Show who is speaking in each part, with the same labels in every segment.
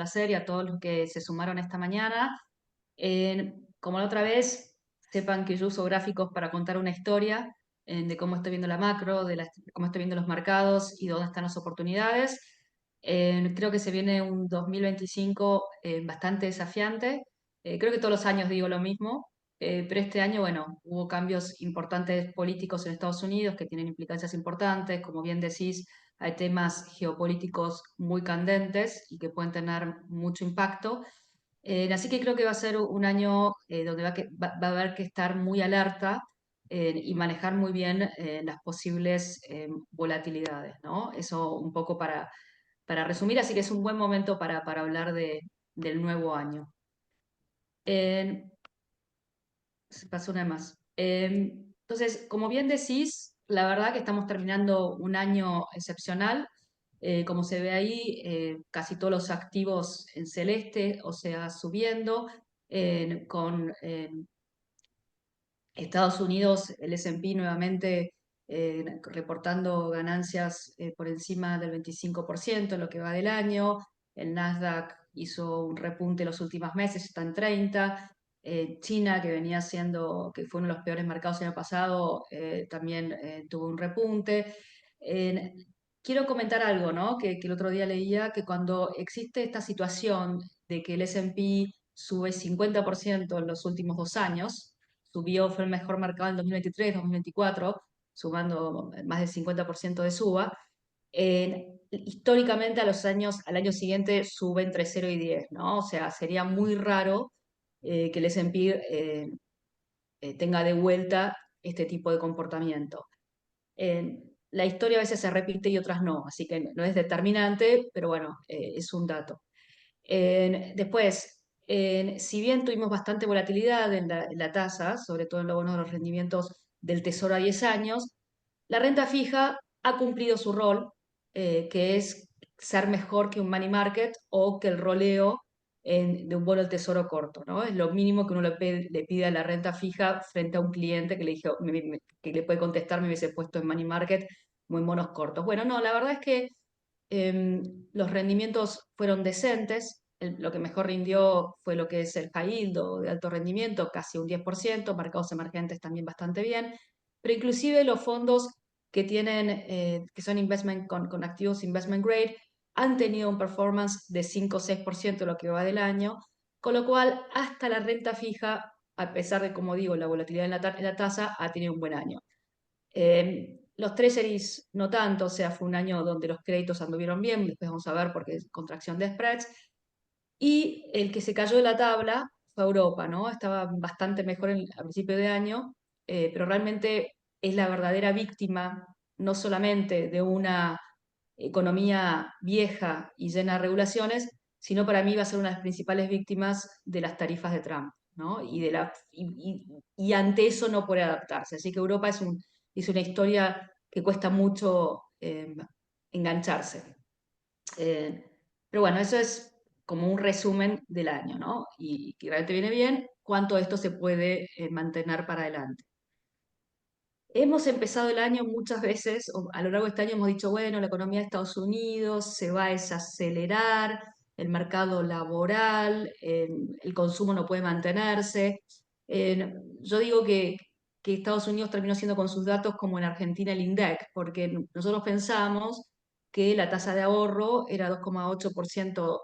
Speaker 1: placer y a todos los que se sumaron esta mañana. Como la otra vez, sepan que yo uso gráficos para contar una historia de cómo estoy viendo la macro, cómo estoy viendo los mercados y dónde están las oportunidades. Creo que se viene un 2025 bastante desafiante. Creo que todos los años digo lo mismo, pero este año, bueno, hubo cambios importantes políticos en Estados Unidos que tienen implicancias importantes. Como bien decís, hay temas geopolíticos muy candentes y que pueden tener mucho impacto. Así que creo que va a ser un año donde va a haber que estar muy alerta y manejar muy bien las posibles volatilidades, ¿no? Eso un poco para resumir, así que es un buen momento para hablar del nuevo año. Eh, Se pasó una más. Entonces, como bien decís, la verdad que estamos terminando un año excepcional. Como se ve ahí, casi todos los activos en celeste, o sea, subiendo, con Estados Unidos, el S&P nuevamente reportando ganancias por encima del 25% en lo que va del año. El Nasdaq hizo un repunte en los últimos meses, está en 30. China, que fue uno de los peores mercados el año pasado, también tuvo un repunte. Eh, Quiero comentar algo, ¿no? Que el otro día leía que cuando existe esta situación de que el S&P sube 50% en los últimos 2 años, fue el mejor mercado en 2023, 2024, sumando más del 50% de suba. Históricamente al año siguiente sube entre 0 y 10, ¿no? O sea, sería muy raro que el S&P tenga de vuelta este tipo de comportamiento. La historia a veces se repite y otras no, así que no es determinante, pero bueno, es un dato. Después, si bien tuvimos bastante volatilidad en la tasa, sobre todo en lo bueno de los rendimientos del Tesoro a 10 años, la renta fija ha cumplido su rol, que es ser mejor que un money market o que el roleo de un bono del Tesoro corto, ¿no? Es lo mínimo que uno le pide a la renta fija frente a un cliente que le dijo, que le puede contestar, me hubiese puesto en money market muy monos cortos. Bueno, no, la verdad es que los rendimientos fueron decentes. Lo que mejor rindió fue lo que es el high yield o de alto rendimiento, casi un 10%, mercados emergentes también bastante bien, pero inclusive los fondos que son investment con activos investment grade, han tenido un performance de 5 o 6% lo que va del año, con lo cual hasta la renta fija, a pesar de, como digo, la volatilidad en la tasa, ha tenido un buen año. Los treasuries no tanto, o sea, fue un año donde los créditos anduvieron bien, después vamos a ver porque es contracción de spreads. Y el que se cayó de la tabla fue Europa, ¿no? Estaba bastante mejor a principio de año, pero realmente es la verdadera víctima, no solamente de una economía vieja y llena de regulaciones, sino para mí va a ser una de las principales víctimas de las tarifas de Trump, ¿no? Y ante eso no puede adaptarse. Así que Europa es una historia que cuesta mucho engancharse. Eh, pero bueno, eso es como un resumen del año, ¿no? Y que realmente viene bien cuánto esto se puede mantener para adelante. Hemos empezado el año muchas veces, o a lo largo de este año hemos dicho, bueno, la economía de Estados Unidos se va a desacelerar, el mercado laboral, el consumo no puede mantenerse. Yo digo que Estados Unidos terminó siendo con sus datos como en Argentina el INDEC, porque nosotros pensamos que la tasa de ahorro era 2,8%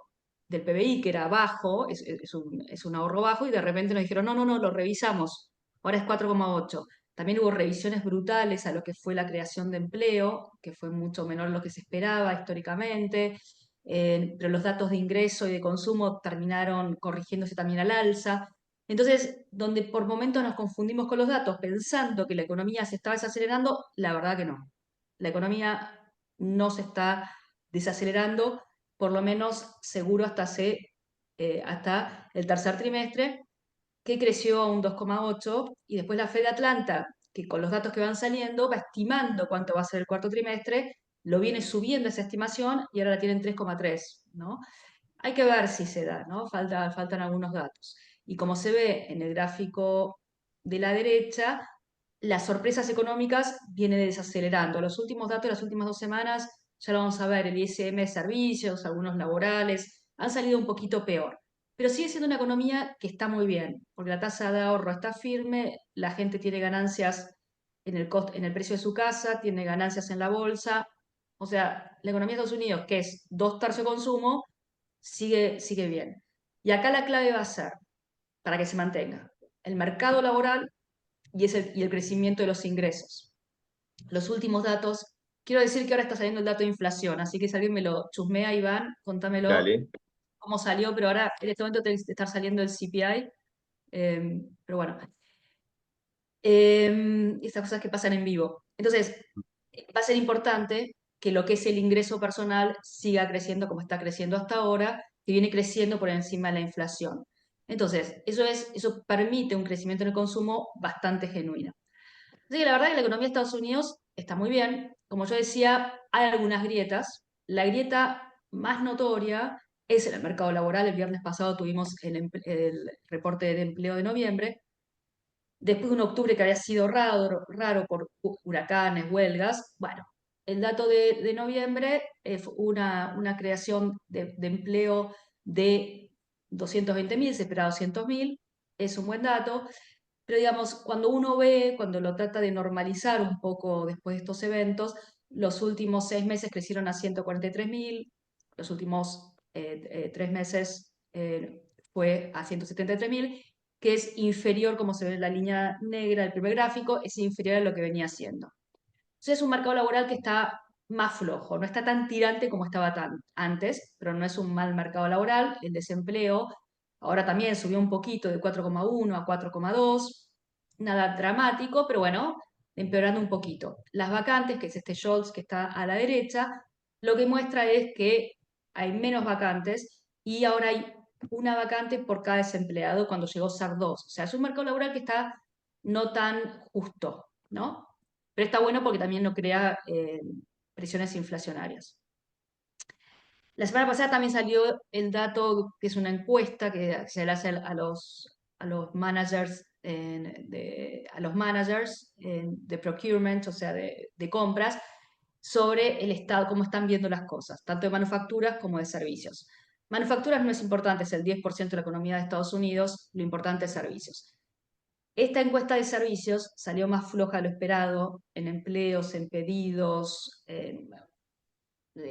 Speaker 1: del PBI, que era bajo, es un ahorro bajo, y de repente nos dijeron, no, no, no, lo revisamos, ahora es 4,8. También hubo revisiones brutales a lo que fue la creación de empleo, que fue mucho menor de lo que se esperaba históricamente, pero los datos de ingreso y de consumo terminaron corrigiéndose también al alza. Entonces, donde por momentos nos confundimos con los datos pensando que la economía se estaba desacelerando, la verdad que no. La economía no se está desacelerando, por lo menos seguro hasta el tercer trimestre, que creció a un 2,8, y después la Fed de Atlanta, que con los datos que van saliendo va estimando cuánto va a ser el cuarto trimestre, lo viene subiendo esa estimación y ahora la tienen 3,3, ¿no? Hay que ver si se da, ¿no? Faltan algunos datos. Y como se ve en el gráfico de la derecha, las sorpresas económicas vienen desacelerando. Los últimos datos de las últimas 2 semanas, ya lo vamos a ver, el ISM de servicios, algunos laborales, han salido un poquito peor. Pero sigue siendo una economía que está muy bien, porque la tasa de ahorro está firme, la gente tiene ganancias en el en el precio de su casa, tiene ganancias en la bolsa. O sea, la economía de Estados Unidos, que es 2/3 consumo, sigue bien. Y acá la clave va a ser, para que se mantenga, el mercado laboral y el crecimiento de los ingresos. Los últimos datos, quiero decir que ahora está saliendo el dato de inflación, así que si alguien me lo chusmea, Iván, contámelo
Speaker 2: Dale,
Speaker 1: cómo salió, pero ahora en este momento tiene que estar saliendo el CPI, pero bueno, estas cosas que pasan en vivo. Entonces, va a ser importante que lo que es el ingreso personal siga creciendo como está creciendo hasta ahora, que viene creciendo por encima de la inflación. Entonces, eso permite un crecimiento en el consumo bastante genuino. Así que la verdad que la economía de Estados Unidos está muy bien. Como yo decía, hay algunas grietas. La grieta más notoria es en el mercado laboral. El viernes pasado tuvimos el reporte de empleo de noviembre. Después de un octubre que había sido raro por huracanes, huelgas, bueno, el dato de noviembre fue una creación de empleo de 220.000, se esperaba 200.000, es un buen dato, pero digamos, cuando uno ve, cuando lo trata de normalizar un poco después de estos eventos, los últimos 6 meses crecieron a 143.000, los últimos 3 meses fue a 173.000, que es inferior, como se ve en la línea negra del primer gráfico, es inferior a lo que venía siendo. Entonces es un mercado laboral que está más flojo, no está tan tirante como estaba antes, pero no es un mal mercado laboral. El desempleo ahora también subió un poquito de 4,1 a 4,2, nada dramático, pero bueno, empeorando un poquito. Las vacantes, que es este Scholz que está a la derecha, lo que muestra es que hay menos vacantes y ahora hay una vacante por cada desempleado cuando llegó SAR 2. O sea, es un mercado laboral que está no tan justo, ¿no? Pero está bueno porque también no crea presiones inflacionarias. La semana pasada también salió el dato, que es una encuesta que se le hace a los managers, de procurement, o sea, de compras, sobre el estado, cómo están viendo las cosas, tanto de manufacturas como de servicios. Manufacturas no es importante, es el 10% de la economía de Estados Unidos, lo importante es servicios. Esta encuesta de servicios salió más floja de lo esperado en empleos, en pedidos,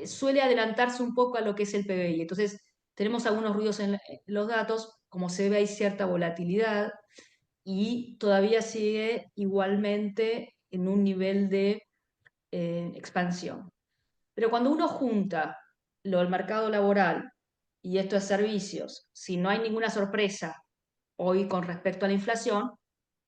Speaker 1: suele adelantarse un poco a lo que es el PBI. Entonces, tenemos algunos ruidos en los datos, como se ve hay cierta volatilidad y todavía sigue igualmente en un nivel de expansión. Pero cuando uno junta lo del mercado laboral y esto de servicios, si no hay ninguna sorpresa hoy con respecto a la inflación,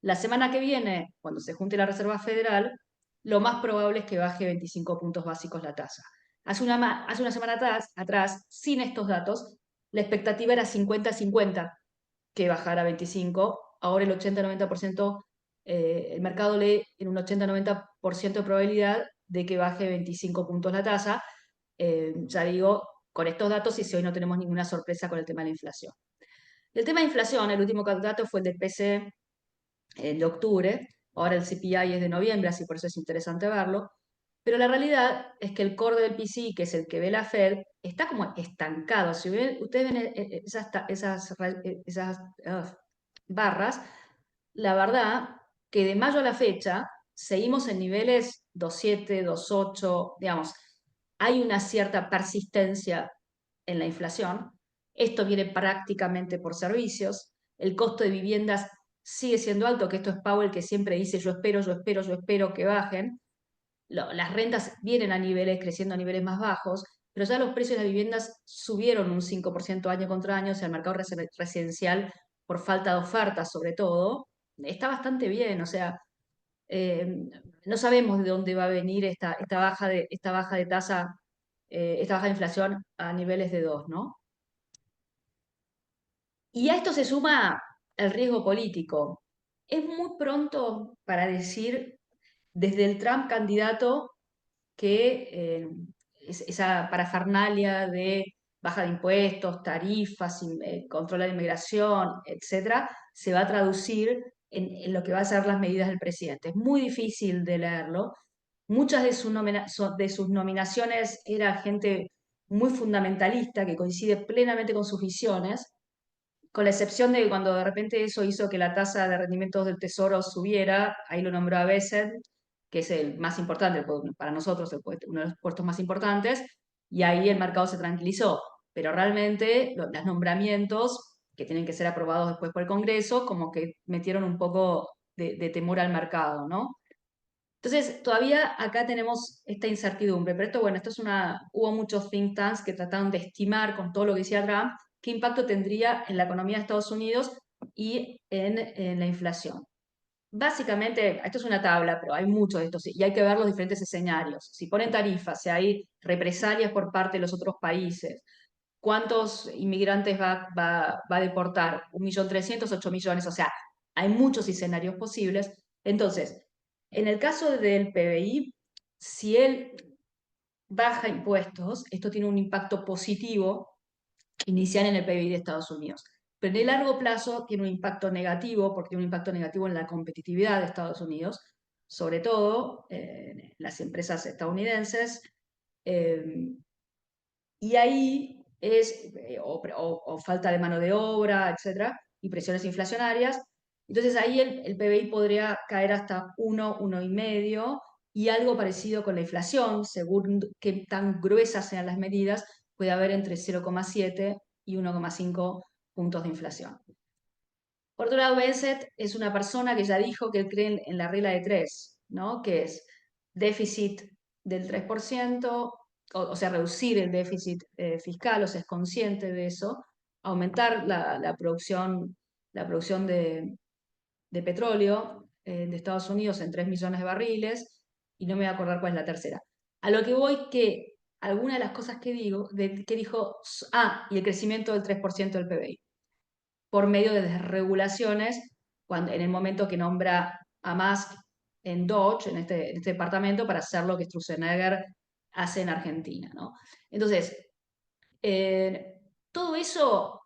Speaker 1: la semana que viene, cuando se junte la Reserva Federal, lo más probable es que baje 25 puntos básicos la tasa. Hace una semana atrás, sin estos datos, la expectativa era 50-50 que bajara a 25. Ahora el 80-90%, el mercado lee en un 80-90% de probabilidad de que baje 25 puntos la tasa. Ya digo, con estos datos y si hoy no tenemos ninguna sorpresa con el tema de la inflación. El tema de inflación, el último dato fue el del PCE de octubre, ahora el CPI es de noviembre, así por eso es interesante verlo, pero la realidad es que el core del PCI, que es el que ve la Fed, está como estancado. Si ustedes ven esas barras, la verdad que de mayo a la fecha seguimos en niveles 2,7, 2,8, digamos, hay una cierta persistencia en la inflación. Esto viene prácticamente por servicios. El costo de viviendas sigue siendo alto, que esto es Powell que siempre dice yo espero, yo espero, yo espero que bajen. Las rentas vienen a niveles, creciendo a niveles más bajos, pero ya los precios de las viviendas subieron un 5% año contra año, o sea, el mercado residencial, por falta de oferta sobre todo, está bastante bien, o sea, eh, no sabemos de dónde va a venir esta baja de tasa, esta baja de inflación a niveles de 2, ¿no? Y a esto se suma el riesgo político. Es muy pronto para decir desde el Trump candidato que esa parafernalia de baja de impuestos, tarifas, control de la inmigración, etcétera, se va a traducir lo que va a ser las medidas del presidente. Es muy difícil de leerlo. Muchas de sus nominaciones era gente muy fundamentalista, que coincide plenamente con sus visiones, con la excepción de cuando de repente eso hizo que la tasa de rendimientos del Tesoro subiera, ahí lo nombró a Bessent, que es el más importante para nosotros, uno de los puestos más importantes, y ahí el mercado se tranquilizó. Pero realmente los nombramientos, que tienen que ser aprobados después por el Congreso, como que metieron un poco de temor al mercado, ¿no? Entonces, todavía acá tenemos esta incertidumbre, pero esto, bueno, hubo muchos think tanks que trataron de estimar con todo lo que decía Trump qué impacto tendría en la economía de Estados Unidos y en la inflación. Básicamente, esto es una tabla, pero hay muchos de estos y hay que ver los diferentes escenarios. Si ponen tarifas, si hay represalias por parte de los otros países, ¿cuántos inmigrantes va a deportar? 1.300.000, 8 millones, o sea, hay muchos escenarios posibles. Entonces, en el caso del PBI, si él baja impuestos, esto tiene un impacto positivo inicial en el PBI de Estados Unidos. Pero en el largo plazo tiene un impacto negativo, porque tiene un impacto negativo en la competitividad de Estados Unidos, sobre todo en las empresas estadounidenses. eh, y ahí o falta de mano de obra, etcétera, y presiones inflacionarias. Entonces ahí el PBI podría caer hasta 1, 1,5, y algo parecido con la inflación, según qué tan gruesas sean las medidas, puede haber entre 0,7 y 1,5 puntos de inflación. Por otro lado, Benset es una persona que ya dijo que cree en la regla de tres, ¿no? Que es déficit del 3%, o sea, reducir el déficit fiscal, o sea, es consciente de eso, aumentar la producción de petróleo de Estados Unidos en 3 millones de barriles, y no me voy a acordar cuál es la tercera. A lo que voy que alguna de las cosas que dijo, y el crecimiento del 3% del PBI por medio de desregulaciones, en el momento que nombra a Musk en Dodge, en este departamento, para hacer lo que Stroessner hace en Argentina, ¿no? Entonces, todo eso,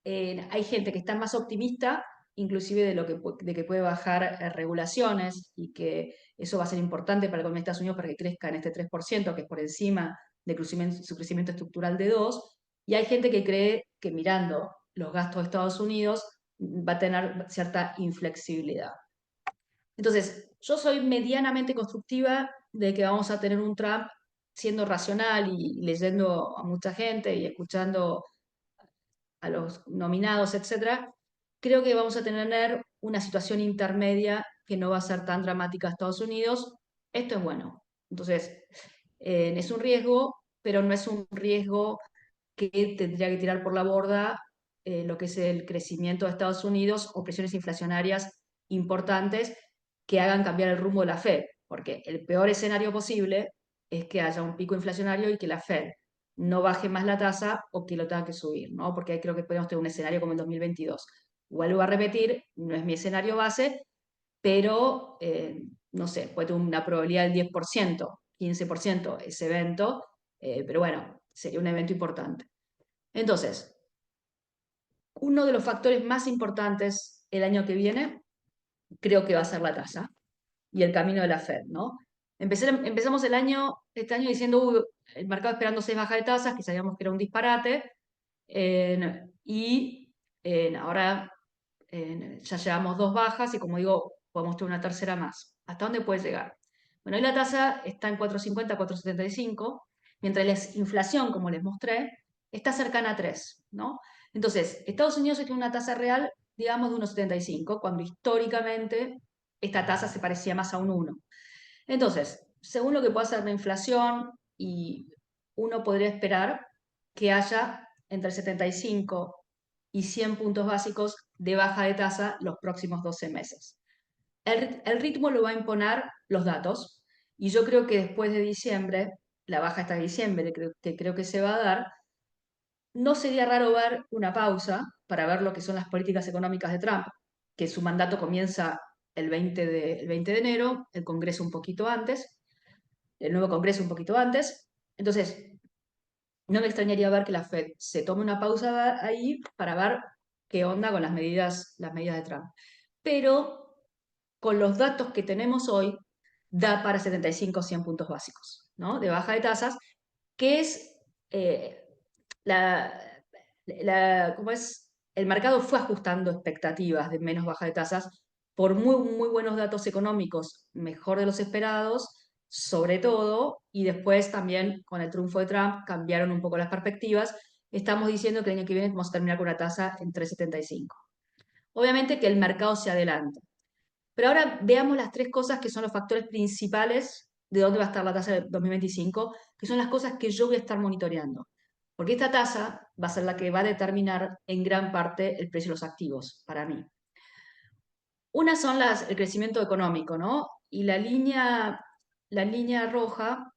Speaker 1: hay gente que está más optimista, inclusive de que puede bajar regulaciones, y que eso va a ser importante para la economía de Estados Unidos para que crezca en este 3%, que es por encima de su crecimiento estructural de 2%. Y hay gente que cree que mirando los gastos de Estados Unidos va a tener cierta inflexibilidad. Entonces, yo soy medianamente constructiva de que vamos a tener un Trump siendo racional y leyendo a mucha gente y escuchando a los nominados, etcétera. Creo que vamos a tener una situación intermedia que no va a ser tan dramática a Estados Unidos. Esto es bueno. Entonces, es un riesgo, pero no es un riesgo que tendría que tirar por la borda lo que es el crecimiento de Estados Unidos o presiones inflacionarias importantes que hagan cambiar el rumbo de la Fed, porque el peor escenario posible es que haya un pico inflacionario y que la Fed no baje más la tasa o que lo tenga que subir, ¿no? Porque ahí creo que podemos tener un escenario como el 2022. Vuelvo a repetir, no es mi escenario base, pero no sé, puede tener una probabilidad del 10%, 15% ese evento, pero bueno, sería un evento importante. Entonces, uno de los factores más importantes el año que viene creo que va a ser la tasa y el camino de la Fed, ¿no? Empezamos este año diciendo, el mercado esperando 6 bajas de tasas, que sabíamos que era un disparate, y ahora ya llevamos 2 bajas y, como digo, podemos tener una tercera más. ¿Hasta dónde puede llegar? Bueno, hoy la tasa está en 4,50, 4,75, mientras la inflación, como les mostré, está cercana a 3, ¿no? Entonces, Estados Unidos tiene una tasa real, digamos, de 1,75, cuando históricamente esta tasa se parecía más a un 1. Entonces, según lo que pueda hacer la inflación, y uno podría esperar que haya entre 75 y 100 puntos básicos de baja de tasa los próximos 12 meses. El ritmo lo va a imponer los datos, y yo creo que después de diciembre, la baja hasta diciembre, que creo que se va a dar, no sería raro ver una pausa para ver lo que son las políticas económicas de Trump, que su mandato comienza el 20 de enero, el Congreso un poquito antes, el nuevo Congreso un poquito antes. Entonces, no me extrañaría ver que la Fed se tome una pausa ahí para ver qué onda con las medidas de Trump. Pero con los datos que tenemos hoy, da para 75 o 100 puntos básicos, ¿no? De baja de tasas, que es eh, la, ¿cómo es? El mercado fue ajustando expectativas de menos baja de tasas por muy, muy buenos datos económicos, mejor de los esperados, sobre todo, y después también con el triunfo de Trump cambiaron un poco las perspectivas. Estamos diciendo que el año que viene vamos a terminar con una tasa en 3,75. Obviamente que el mercado se adelanta. Pero ahora veamos las tres cosas que son los factores principales de dónde va a estar la tasa de 2025, que son las cosas que yo voy a estar monitoreando. Porque esta tasa va a ser la que va a determinar en gran parte el precio de los activos, para mí. Una son el crecimiento económico, ¿no? Y la línea roja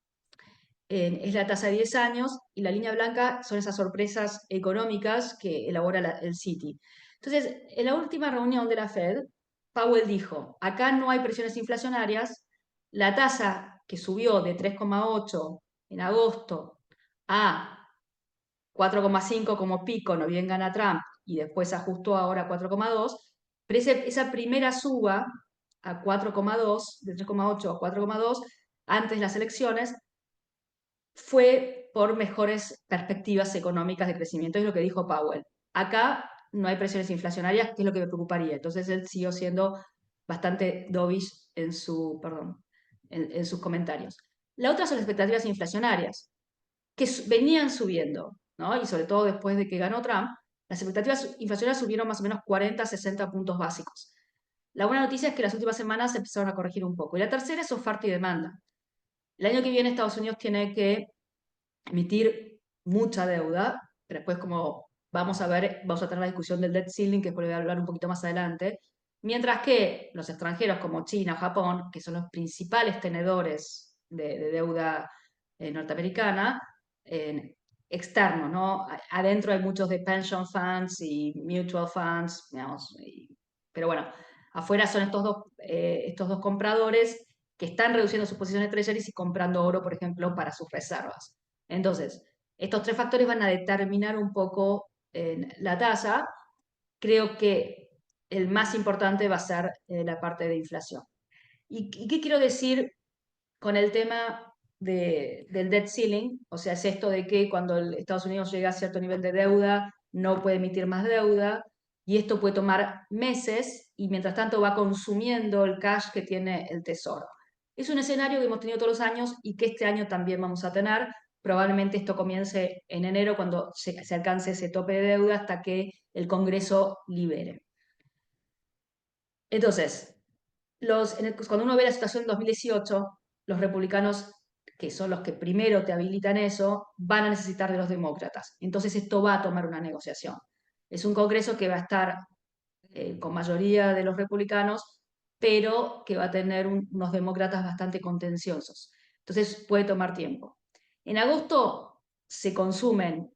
Speaker 1: es la tasa de 10 años y la línea blanca son esas sorpresas económicas que elabora el Citi. Entonces, en la última reunión de la Fed, Powell dijo, acá no hay presiones inflacionarias, la tasa que subió de 3,8 en agosto a 4,5 como pico, no bien gana Trump, y después ajustó ahora a 4,2, pero esa primera suba a 4,2, de 3,8 a 4,2, antes de las elecciones, fue por mejores perspectivas económicas de crecimiento, es lo que dijo Powell. Acá no hay presiones inflacionarias, que es lo que me preocuparía. Entonces él siguió siendo bastante dovish en sus comentarios. La otra son las expectativas inflacionarias, que venían subiendo, ¿no? Y sobre todo después de que ganó Trump, las expectativas inflacionarias subieron más o menos 40, 60 puntos básicos. La buena noticia es que las últimas semanas se empezaron a corregir un poco. Y la tercera es oferta y demanda. El año que viene Estados Unidos tiene que emitir mucha deuda, pero después como vamos a ver, vamos a tener la discusión del debt ceiling, que después voy a hablar un poquito más adelante, mientras que los extranjeros como China o Japón, que son los principales tenedores de deuda norteamericana, externos, ¿no? Adentro hay muchos de pension funds y mutual funds, digamos, pero bueno, afuera son estos dos compradores que están reduciendo sus posiciones de treasuries y comprando oro, por ejemplo, para sus reservas. Entonces, estos tres factores van a determinar un poco la tasa. Creo que el más importante va a ser la parte de inflación. ¿Y qué quiero decir con el tema del debt ceiling? O sea, es esto de que cuando Estados Unidos llega a cierto nivel de deuda, no puede emitir más deuda, y esto puede tomar meses, y mientras tanto va consumiendo el cash que tiene el Tesoro. Es un escenario que hemos tenido todos los años y que este año también vamos a tener. Probablemente esto comience en enero cuando se alcance ese tope de deuda hasta que el Congreso libere. Entonces, cuando uno ve la situación en 2018, los republicanos, que son los que primero te habilitan eso, van a necesitar de los demócratas. Entonces esto va a tomar una negociación. Es un Congreso que va a estar con mayoría de los republicanos, pero que va a tener unos demócratas bastante contenciosos. Entonces puede tomar tiempo. En agosto se consumen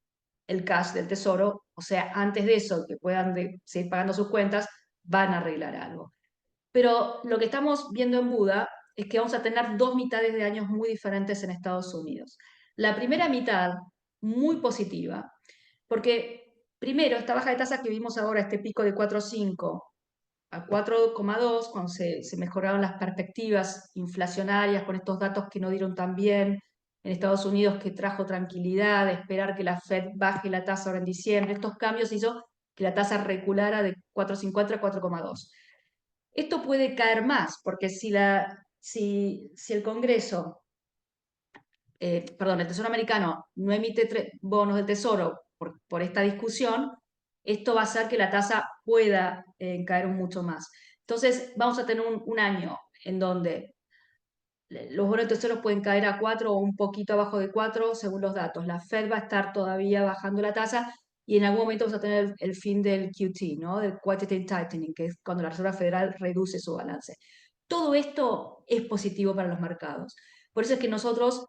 Speaker 1: el cash del Tesoro, o sea, antes de eso, que puedan seguir pagando sus cuentas, van a arreglar algo. Pero lo que estamos viendo en Buda es que vamos a tener dos mitades de años muy diferentes en Estados Unidos. La primera mitad, muy positiva, porque primero, esta baja de tasas que vimos ahora, este pico de 4,5 a 4,2, cuando se mejoraron las perspectivas inflacionarias con estos datos que no dieron tan bien en Estados Unidos, que trajo tranquilidad, de esperar que la Fed baje la tasa ahora en diciembre, estos cambios hizo que la tasa reculara de 4,50 a 4,2. Esto puede caer más, porque si el Congreso, perdón, el Tesoro americano no emite bonos del Tesoro por esta discusión, esto va a hacer que la tasa pueda caer mucho más. Entonces, vamos a tener un año en donde los bonos del Tesoro pueden caer a 4 o un poquito abajo de 4 según los datos. La Fed va a estar todavía bajando la tasa y en algún momento vamos a tener el fin del QT, ¿no? Del Quantitative Tightening, que es cuando la Reserva Federal reduce su balance. Todo esto es positivo para los mercados. Por eso es que nosotros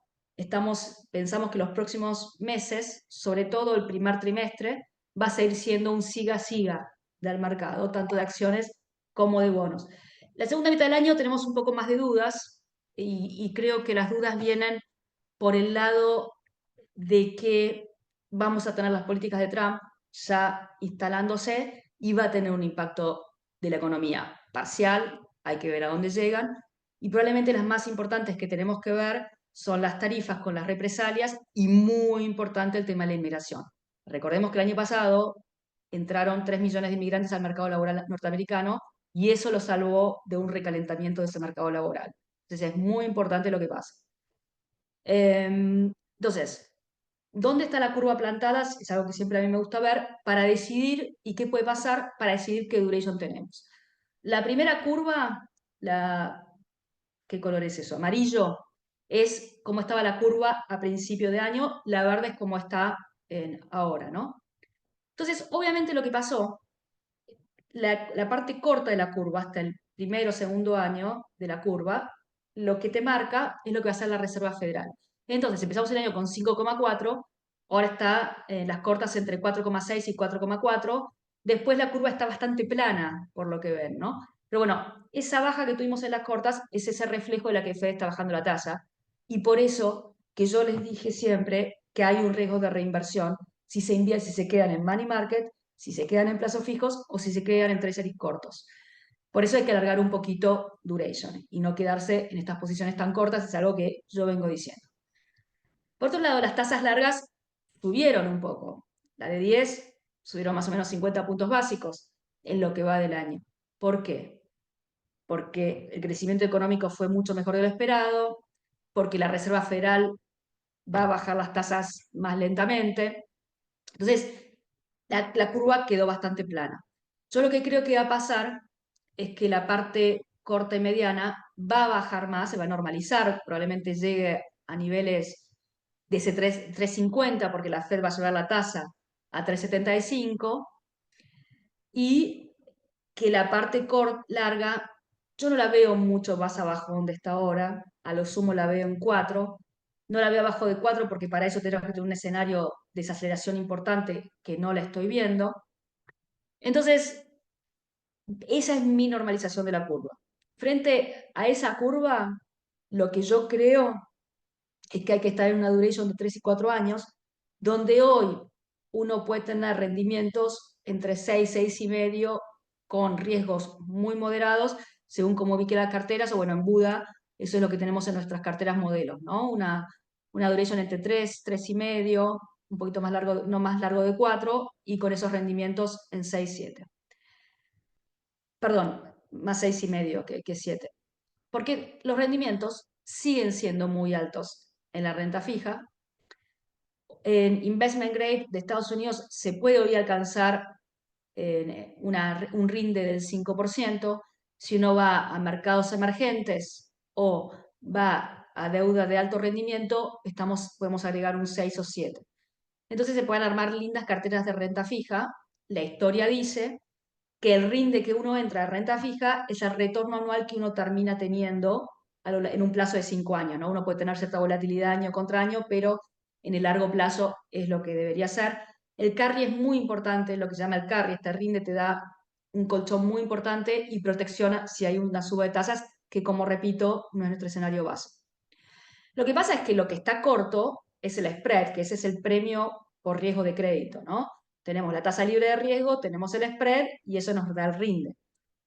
Speaker 1: pensamos que los próximos meses, sobre todo el primer trimestre, va a seguir siendo un siga-siga del mercado, tanto de acciones como de bonos. La segunda mitad del año tenemos un poco más de dudas y creo que las dudas vienen por el lado de que vamos a tener las políticas de Trump ya instalándose y va a tener un impacto de la economía parcial, hay que ver a dónde llegan, y probablemente las más importantes que tenemos que ver son las tarifas con las represalias y muy importante el tema de la inmigración. Recordemos que el año pasado entraron 3 millones de inmigrantes al mercado laboral norteamericano y eso lo salvó de un recalentamiento de ese mercado laboral. Entonces es muy importante lo que pasa. Entonces, ¿dónde está la curva plantada? Es algo que siempre a mí me gusta ver para decidir y qué puede pasar para decidir qué duration tenemos. La primera curva, ¿qué color es eso? Amarillo, es cómo estaba la curva a principio de año, la verde es cómo está ahora, ¿no? Entonces, obviamente lo que pasó, la parte corta de la curva, hasta el primero o segundo año de la curva, lo que te marca es lo que va a hacer la Reserva Federal. Entonces, empezamos el año con 5,4, ahora está en las cortas entre 4,6 y 4,4, después la curva está bastante plana, por lo que ven, ¿no? Pero bueno, esa baja que tuvimos en las cortas es ese reflejo de la que Fed está bajando la tasa, y por eso que yo les dije siempre que hay un riesgo de reinversión si se invierten, si se quedan en money market, si se quedan en plazos fijos o si se quedan en treasuries cortos. Por eso hay que alargar un poquito duration y no quedarse en estas posiciones tan cortas, es algo que yo vengo diciendo. Por otro lado, las tasas largas subieron un poco. La de 10 subieron más o menos 50 puntos básicos en lo que va del año. ¿Por qué? Porque el crecimiento económico fue mucho mejor de lo esperado, porque la Reserva Federal va a bajar las tasas más lentamente. Entonces, la curva quedó bastante plana. Yo lo que creo que va a pasar es que la parte corta y mediana va a bajar más, se va a normalizar, probablemente llegue a niveles de ese 3,50 porque la Fed va a llevar la tasa a 3,75 y que la parte larga yo no la veo mucho más abajo donde está ahora, a lo sumo la veo en 4, no la veo abajo de 4 porque para eso tenemos que tener un escenario de desaceleración importante que no la estoy viendo. Entonces, esa es mi normalización de la curva. Frente a esa curva, lo que yo creo es que hay que estar en una duration de 3 y 4 años, donde hoy uno puede tener rendimientos entre 6, 6 y medio, con riesgos muy moderados, según cómo ubique las carteras, o bueno, en Buda, eso es lo que tenemos en nuestras carteras modelos, ¿no? Una duration entre 3, 3 y medio, un poquito más largo, no más largo de 4, y con esos rendimientos en 6, 7. Perdón, más 6 y medio que 7. Porque los rendimientos siguen siendo muy altos en la renta fija. En investment grade de Estados Unidos se puede hoy alcanzar un rinde del 5%. Si uno va a mercados emergentes o va a deuda de alto rendimiento, podemos agregar un 6 o 7. Entonces se pueden armar lindas carteras de renta fija. La historia dice que el rinde que uno entra de renta fija es el retorno anual que uno termina teniendo en un plazo de 5 años, ¿no? Uno puede tener cierta volatilidad año contra año, pero en el largo plazo es lo que debería ser. El carry es muy importante, lo que se llama el carry, este rinde te da un colchón muy importante y protecciona si hay una suba de tasas, que como repito, no es nuestro escenario base. Lo que pasa es que lo que está corto es el spread, que ese es el premio por riesgo de crédito, ¿no? Tenemos la tasa libre de riesgo, tenemos el spread y eso nos da el rinde.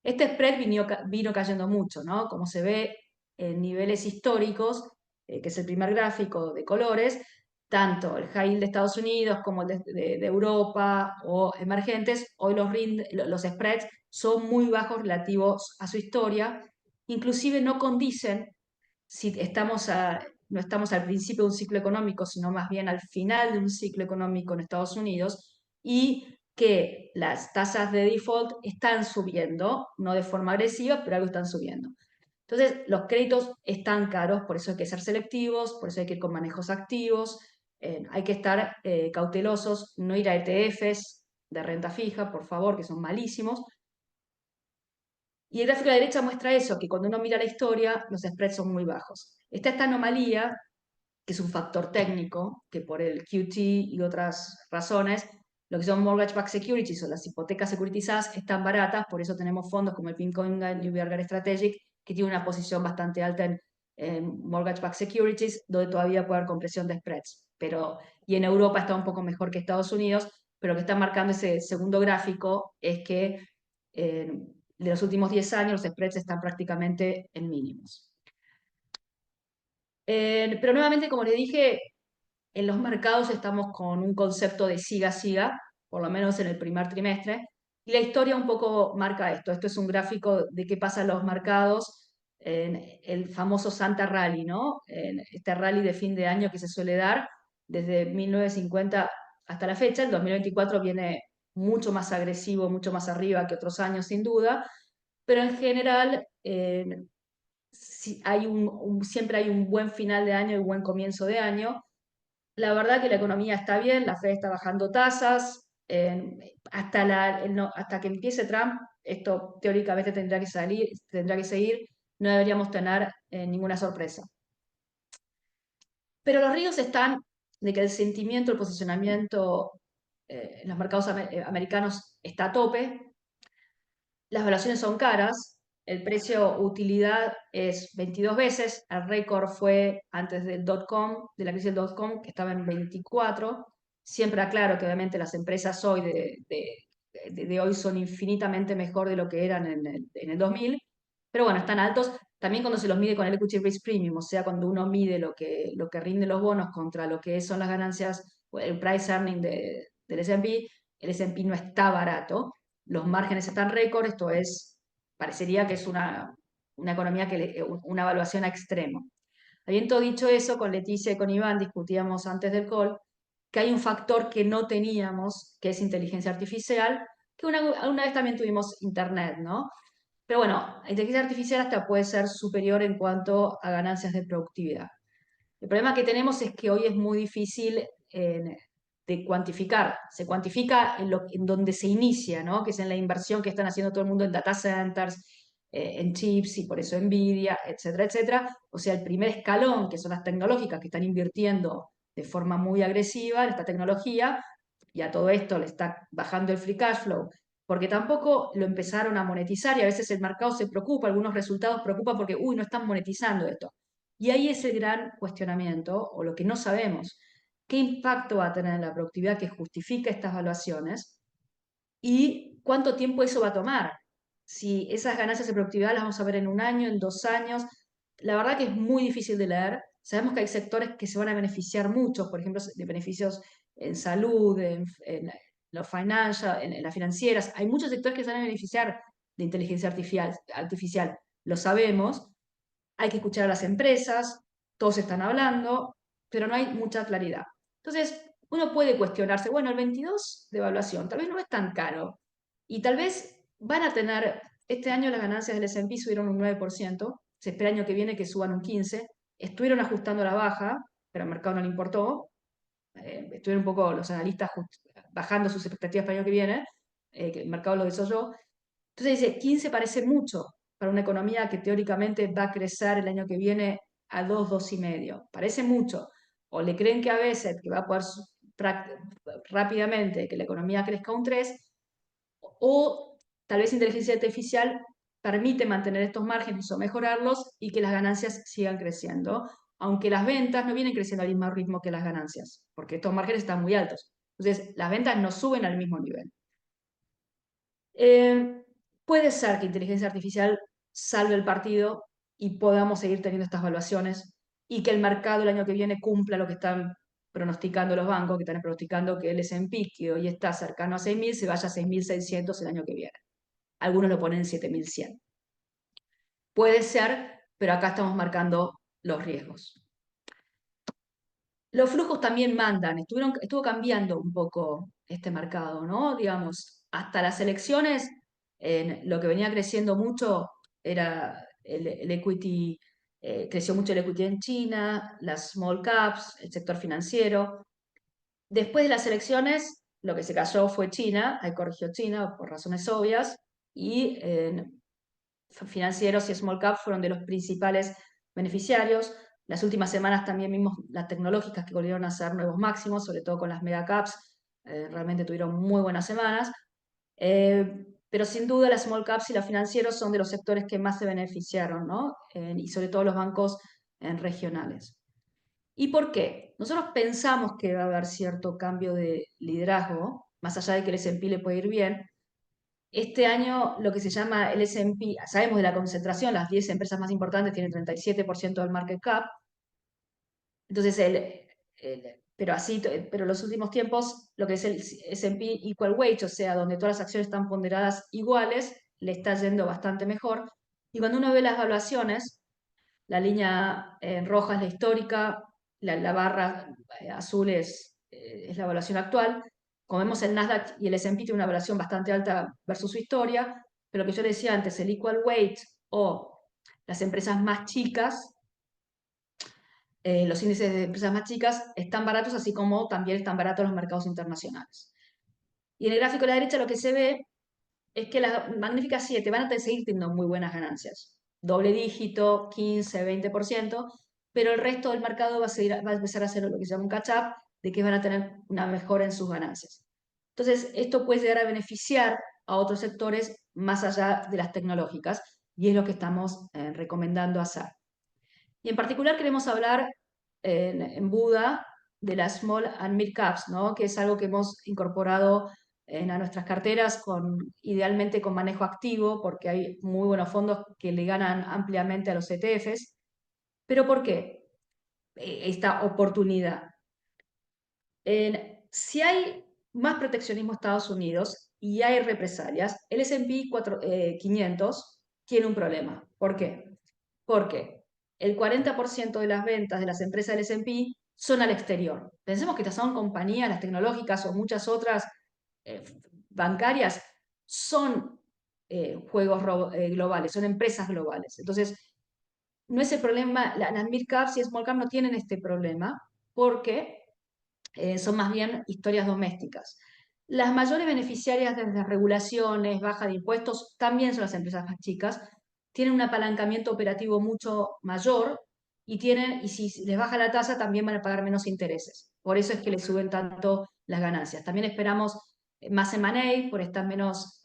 Speaker 1: Este spread vino cayendo mucho, ¿no? Como se ve en niveles históricos, que es el primer gráfico de colores, tanto el high yield de Estados Unidos como el de Europa o emergentes, hoy los spreads son muy bajos relativos a su historia, inclusive no condicen si no estamos al principio de un ciclo económico, sino más bien al final de un ciclo económico en Estados Unidos, y que las tasas de default están subiendo, no de forma agresiva, pero algo están subiendo. Entonces, los créditos están caros, por eso hay que ser selectivos, por eso hay que ir con manejos activos, hay que estar cautelosos, no ir a ETFs de renta fija, por favor, que son malísimos. Y el gráfico de la derecha muestra eso, que cuando uno mira la historia, los spreads son muy bajos. Está esta anomalía, que es un factor técnico, que por el QT y otras razones, lo que son mortgage-backed securities o las hipotecas securitizadas están baratas, por eso tenemos fondos como el Pincoin New Yorker Strategic, que tiene una posición bastante alta en mortgage-backed securities, donde todavía puede haber compresión de spreads. Y en Europa está un poco mejor que Estados Unidos, pero lo que está marcando ese segundo gráfico es que de los últimos 10 años los spreads están prácticamente en mínimos. Pero nuevamente, como les dije, en los mercados estamos con un concepto de siga-siga, por lo menos en el primer trimestre, y la historia un poco marca esto. Esto es un gráfico de qué pasa en los mercados en el famoso Santa Rally, ¿no? En este rally de fin de año que se suele dar desde 1950 hasta la fecha. El 2024 viene mucho más agresivo, mucho más arriba que otros años, sin duda, pero en general siempre hay un buen final de año y un buen comienzo de año. La verdad que la economía está bien, la Fed está bajando tasas, hasta que empiece Trump, esto teóricamente tendrá que seguir, no deberíamos tener ninguna sorpresa. Pero los riesgos están de que el sentimiento, el posicionamiento en los mercados americanos está a tope, las valuaciones son caras, el precio utilidad es 22 veces, el récord fue antes del dot-com, de la crisis del dot-com, que estaba en 24. Siempre aclaro que obviamente las empresas hoy de hoy son infinitamente mejor de lo que eran en el 2000, pero bueno, están altos. También cuando se los mide con el equity risk premium, o sea, cuando uno mide lo que rinden los bonos contra lo que son las ganancias, o el price earning del S&P, el S&P no está barato, los márgenes están récord, esto es, parecería que es una economía una evaluación a extremo. Habiendo dicho eso, con Leticia y con Iván discutíamos antes del call que hay un factor que no teníamos, que es inteligencia artificial, que una vez también tuvimos internet, ¿no? Pero bueno, la inteligencia artificial hasta puede ser superior en cuanto a ganancias de productividad. El problema que tenemos es que hoy es muy difícil de cuantificar. Se cuantifica en donde se inicia, ¿no? Que es en la inversión que están haciendo todo el mundo en data centers, en chips y por eso Nvidia, etcétera, etcétera. O sea, el primer escalón, que son las tecnológicas que están invirtiendo de forma muy agresiva en esta tecnología, y a todo esto le está bajando el free cash flow, porque tampoco lo empezaron a monetizar y a veces el mercado se preocupa, algunos resultados preocupan porque, uy, no están monetizando esto. Y ahí es el gran cuestionamiento, o lo que no sabemos, qué impacto va a tener en la productividad que justifica estas valuaciones y cuánto tiempo eso va a tomar. Si esas ganancias de productividad las vamos a ver en un año, en 2 años, la verdad que es muy difícil de leer. Sabemos que hay sectores que se van a beneficiar mucho, por ejemplo, de beneficios en salud, en los financial, en las financieras. Hay muchos sectores que se van a beneficiar de inteligencia artificial. Lo sabemos, hay que escuchar a las empresas, todos están hablando, pero no hay mucha claridad. Entonces, uno puede cuestionarse, bueno, el 22 de evaluación tal vez no es tan caro y tal vez van a tener, este año las ganancias del S&P subieron un 9%, se espera el año que viene que suban un 15%, estuvieron ajustando a la baja, pero al mercado no le importó, estuvieron un poco los analistas bajando sus expectativas para el año que viene, que el mercado lo desoyó. Entonces dice, 15 parece mucho para una economía que teóricamente va a crecer el año que viene a 2, 2,5. Parece mucho. O le creen que a veces que va a poder rápidamente que la economía crezca un 3, o tal vez inteligencia artificial permite mantener estos márgenes o mejorarlos y que las ganancias sigan creciendo, aunque las ventas no vienen creciendo al mismo ritmo que las ganancias, porque estos márgenes están muy altos. Entonces, las ventas no suben al mismo nivel. Eh, Puede ser que inteligencia artificial salve el partido y podamos seguir teniendo estas evaluaciones y que el mercado el año que viene cumpla lo que están pronosticando los bancos, que están pronosticando que el S&P, que hoy está cercano a 6.000, se vaya a 6.600 el año que viene. Algunos lo ponen en 7.100. Puede ser, pero acá estamos marcando los riesgos. Los flujos también mandan, estuvo cambiando un poco este mercado, ¿no? Digamos, hasta las elecciones, lo que venía creciendo mucho era el equity, creció mucho el equity en China, las small caps, el sector financiero. Después de las elecciones, lo que se cayó fue China, ahí corrigió China por razones obvias, y financieros y small cap fueron de los principales beneficiarios. Las últimas semanas también vimos las tecnológicas que volvieron a hacer nuevos máximos, sobre todo con las mega caps, realmente tuvieron muy buenas semanas. Pero sin duda las small caps y los financieros son de los sectores que más se beneficiaron, ¿no? Y sobre todo los bancos regionales. ¿Y por qué? Nosotros pensamos que va a haber cierto cambio de liderazgo, más allá de que el S&P le puede ir bien. Este año lo que se llama el S&P, sabemos de la concentración, las 10 empresas más importantes tienen 37% del market cap, Entonces, pero los últimos tiempos, lo que es el S&P Equal Weight, o sea, donde todas las acciones están ponderadas iguales, le está yendo bastante mejor. Y cuando uno ve las evaluaciones, la línea en roja es la histórica, la barra azul es la evaluación actual. Como vemos, el Nasdaq y el S&P tienen una evaluación bastante alta versus su historia, pero lo que yo decía antes, el Equal Weight o las empresas más chicas, los índices de empresas más chicas están baratos, así como también están baratos los mercados internacionales. Y en el gráfico de la derecha lo que se ve es que las magníficas 7 van a seguir teniendo muy buenas ganancias, doble dígito, 15, 20%, pero el resto del mercado va a empezar a hacer lo que se llama un catch-up, de que van a tener una mejora en sus ganancias. Entonces, esto puede llegar a beneficiar a otros sectores más allá de las tecnológicas, y es lo que estamos recomendando hacer. Y en particular queremos hablar en Buda de las small and mid caps, ¿no? Que es algo que hemos incorporado a nuestras carteras idealmente con manejo activo, porque hay muy buenos fondos que le ganan ampliamente a los ETFs. ¿Pero por qué esta oportunidad? Si hay más proteccionismo en Estados Unidos y hay represalias, el S&P 500 tiene un problema. ¿Por qué? Porque el 40% de las ventas de las empresas del S&P son al exterior. Pensemos que estas son compañías, las tecnológicas o muchas otras eh, bancarias, son juegos globales, son empresas globales. Entonces, no es el problema, las mid caps y small caps no tienen este problema porque son más bien historias domésticas. Las mayores beneficiarias de las regulaciones, baja de impuestos, también son las empresas más chicas, tienen un apalancamiento operativo mucho mayor y si les baja la tasa también van a pagar menos intereses. Por eso es que les suben tanto las ganancias. También esperamos más M&A por estas menos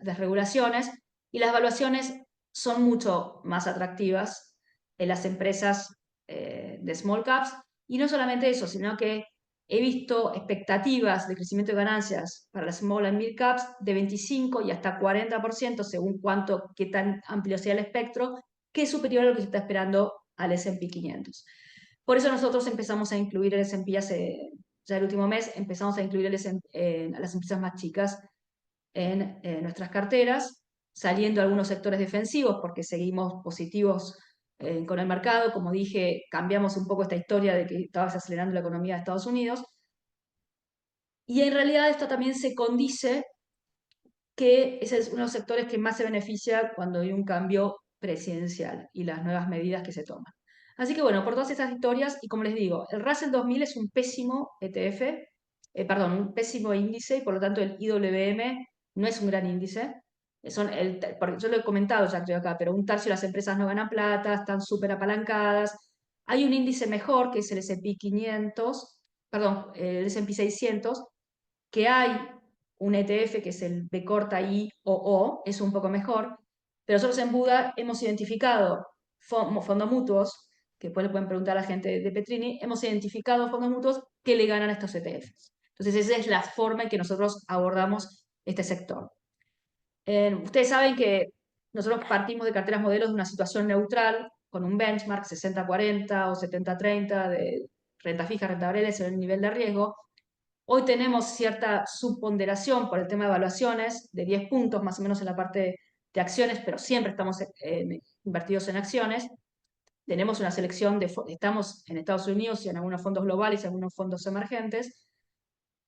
Speaker 1: desregulaciones y las valuaciones son mucho más atractivas en las empresas de small caps. Y no solamente eso, sino que he visto expectativas de crecimiento de ganancias para las small and mid caps de 25 y hasta 40%, según qué tan amplio sea el espectro, que es superior a lo que se está esperando al S&P 500. Por eso nosotros empezamos a incluir el S&P ya el último mes, empezamos a incluir a las empresas más chicas en nuestras carteras, saliendo algunos sectores defensivos porque seguimos positivos con el mercado. Como dije, cambiamos un poco esta historia de que estaba acelerando la economía de Estados Unidos. Y en realidad esto también se condice que ese es uno de los sectores que más se beneficia cuando hay un cambio presidencial y las nuevas medidas que se toman. Así que bueno, por todas estas historias, y como les digo, el Russell 2000 es un pésimo ETF, perdón, un pésimo índice, y por lo tanto el IWM no es un gran índice. Porque yo lo he comentado ya creo acá, pero un tercio de las empresas no ganan plata, están súper apalancadas. Hay un índice mejor, que es el S&P 500, perdón, el S&P 600, que hay un ETF que es el B corta IOO, es un poco mejor, pero nosotros en Buda hemos identificado fondos mutuos, que después le pueden preguntar a la gente de Petrini, hemos identificado fondos mutuos que le ganan a estos ETFs. Entonces esa es la forma en que nosotros abordamos este sector. Ustedes saben que nosotros partimos de carteras modelos de una situación neutral, con un benchmark 60-40 o 70-30 de renta fija, renta variable, según el nivel de riesgo. Hoy tenemos cierta subponderación por el tema de evaluaciones, de 10 puntos más o menos en la parte de acciones, pero siempre estamos invertidos en acciones. Tenemos una selección estamos en Estados Unidos y en algunos fondos globales y algunos fondos emergentes.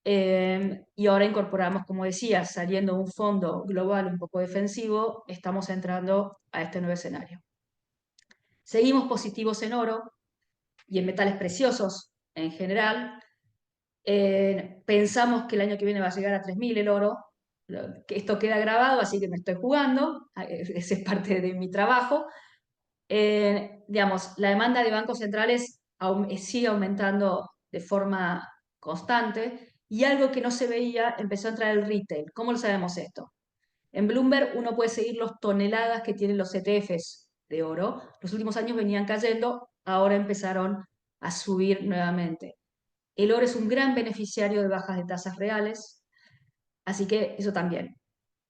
Speaker 1: Y ahora incorporamos, como decía, saliendo un fondo global un poco defensivo, estamos entrando a este nuevo escenario. Seguimos positivos en oro y en metales preciosos en general. Pensamos que el año que viene va a llegar a 3.000 el oro. Que esto queda grabado, así que me estoy jugando. Ese es parte de mi trabajo. Digamos, la demanda de bancos centrales sigue aumentando de forma constante y algo que no se veía empezó a entrar el retail. ¿Cómo lo sabemos esto? En Bloomberg uno puede seguir los toneladas que tienen los ETFs de oro. Los últimos años venían cayendo, ahora empezaron a subir nuevamente. El oro es un gran beneficiario de bajas de tasas reales, así que eso también.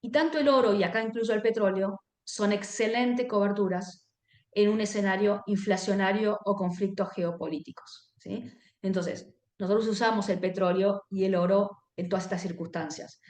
Speaker 1: Y tanto el oro, y acá incluso el petróleo, son excelentes coberturas en un escenario inflacionario o conflictos geopolíticos. ¿sí? Entonces, nosotros usamos el petróleo y el oro en todas estas circunstancias.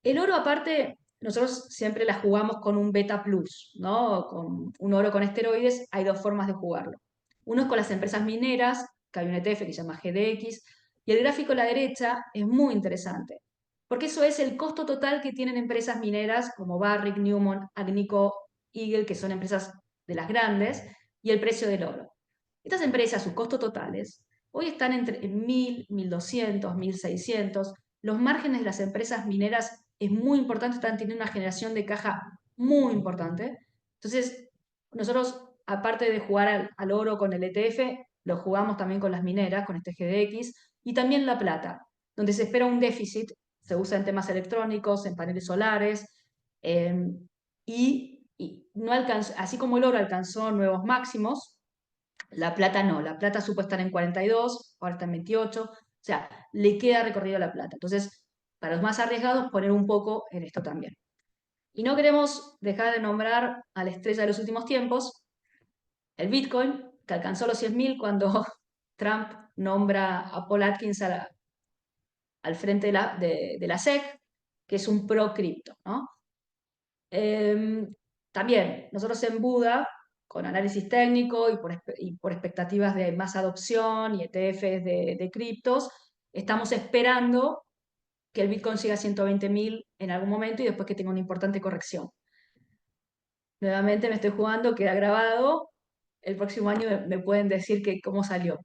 Speaker 1: El oro, aparte, nosotros siempre la jugamos con un beta plus, ¿no? Con un oro con esteroides, hay dos formas de jugarlo. Uno es con las empresas mineras, que hay un ETF que se llama GDX, y el gráfico a la derecha es muy interesante, porque eso es el costo total que tienen empresas mineras como Barrick, Newmont, Agnico, Eagle, que son empresas de las grandes, y el precio del oro. Estas empresas, sus costos totales, hoy están entre 1000, 1200, 1600. Los márgenes de las empresas mineras es muy importante, están teniendo una generación de caja muy importante. Entonces, nosotros, aparte de jugar al oro con el ETF, lo jugamos también con las mineras, con este GDX, y también la plata, donde se espera un déficit, se usa en temas electrónicos, en paneles solares, eh, y no alcanzó, así como el oro alcanzó nuevos máximos, la plata no, la plata supo estar en 42, ahora está en 28, o sea, le queda recorrido a la plata. Entonces, para los más arriesgados, poner un poco en esto también. Y no queremos dejar de nombrar a la estrella de los últimos tiempos, el Bitcoin, que alcanzó los 100.000 cuando Trump nombra a Paul Atkins al frente de la SEC, que es un pro cripto, ¿no? También, nosotros en Buda, con análisis técnico y por expectativas de más adopción y ETFs de criptos, estamos esperando que el Bitcoin siga a 120.000 en algún momento y después que tenga una importante corrección. Nuevamente me estoy jugando, queda grabado. El próximo año me pueden decir cómo salió.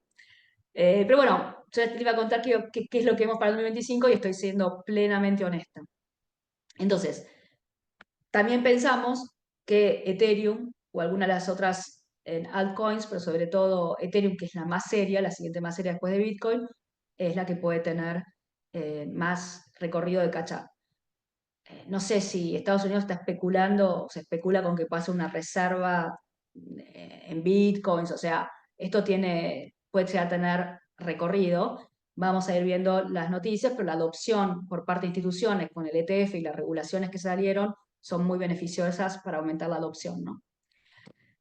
Speaker 1: Pero bueno, yo les iba a contar qué es lo que vemos para el 2025 y estoy siendo plenamente honesta. Entonces, también pensamos que Ethereum o alguna de las otras altcoins, pero sobre todo Ethereum, que es la más seria, la siguiente más seria después de Bitcoin, es la que puede tener más recorrido de catch-up. No sé si Estados Unidos está especulando, o se especula con que pase una reserva en Bitcoins, o sea, esto puede llegar a tener recorrido. Vamos a ir viendo las noticias, pero la adopción por parte de instituciones con el ETF y las regulaciones que salieron son muy beneficiosas para aumentar la adopción, ¿no?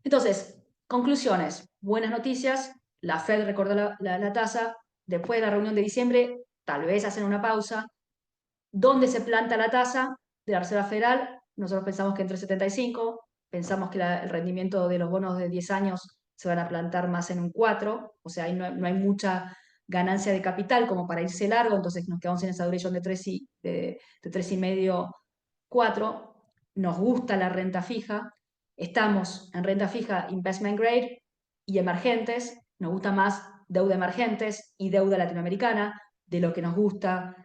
Speaker 1: Entonces, conclusiones, buenas noticias, la Fed recordó la tasa, después de la reunión de diciembre, tal vez hacen una pausa. ¿Dónde se planta la tasa de la Reserva Federal? Nosotros pensamos que entre 75, pensamos que el rendimiento de los bonos de 10 años se van a plantar más en un 4, o sea, ahí no hay mucha ganancia de capital como para irse largo, entonces nos quedamos en esa duration de 3,5, 4. Nos gusta la renta fija, estamos en renta fija investment grade y emergentes, nos gusta más deuda emergentes y deuda latinoamericana, de lo que nos gusta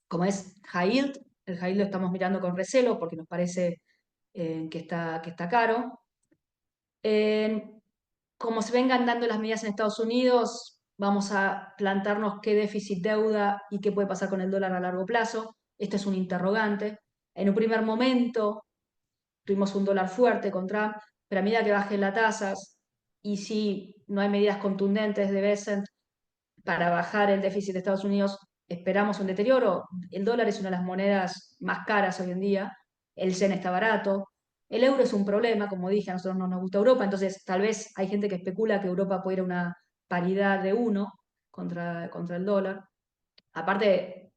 Speaker 1: como es high yield. El high yield lo estamos mirando con recelo porque nos parece que está caro. Como se vengan dando las medidas en Estados Unidos, vamos a plantarnos qué déficit deuda y qué puede pasar con el dólar a largo plazo. Esto es un interrogante. En un primer momento tuvimos un dólar fuerte con Trump, pero a medida que bajen las tasas y si no hay medidas contundentes de Bessent para bajar el déficit de Estados Unidos, esperamos un deterioro. El dólar es una de las monedas más caras hoy en día, el yen está barato, el euro es un problema, como dije, a nosotros no nos gusta Europa, entonces tal vez hay gente que especula que Europa puede ir a una paridad de 1 contra el dólar. Aparte,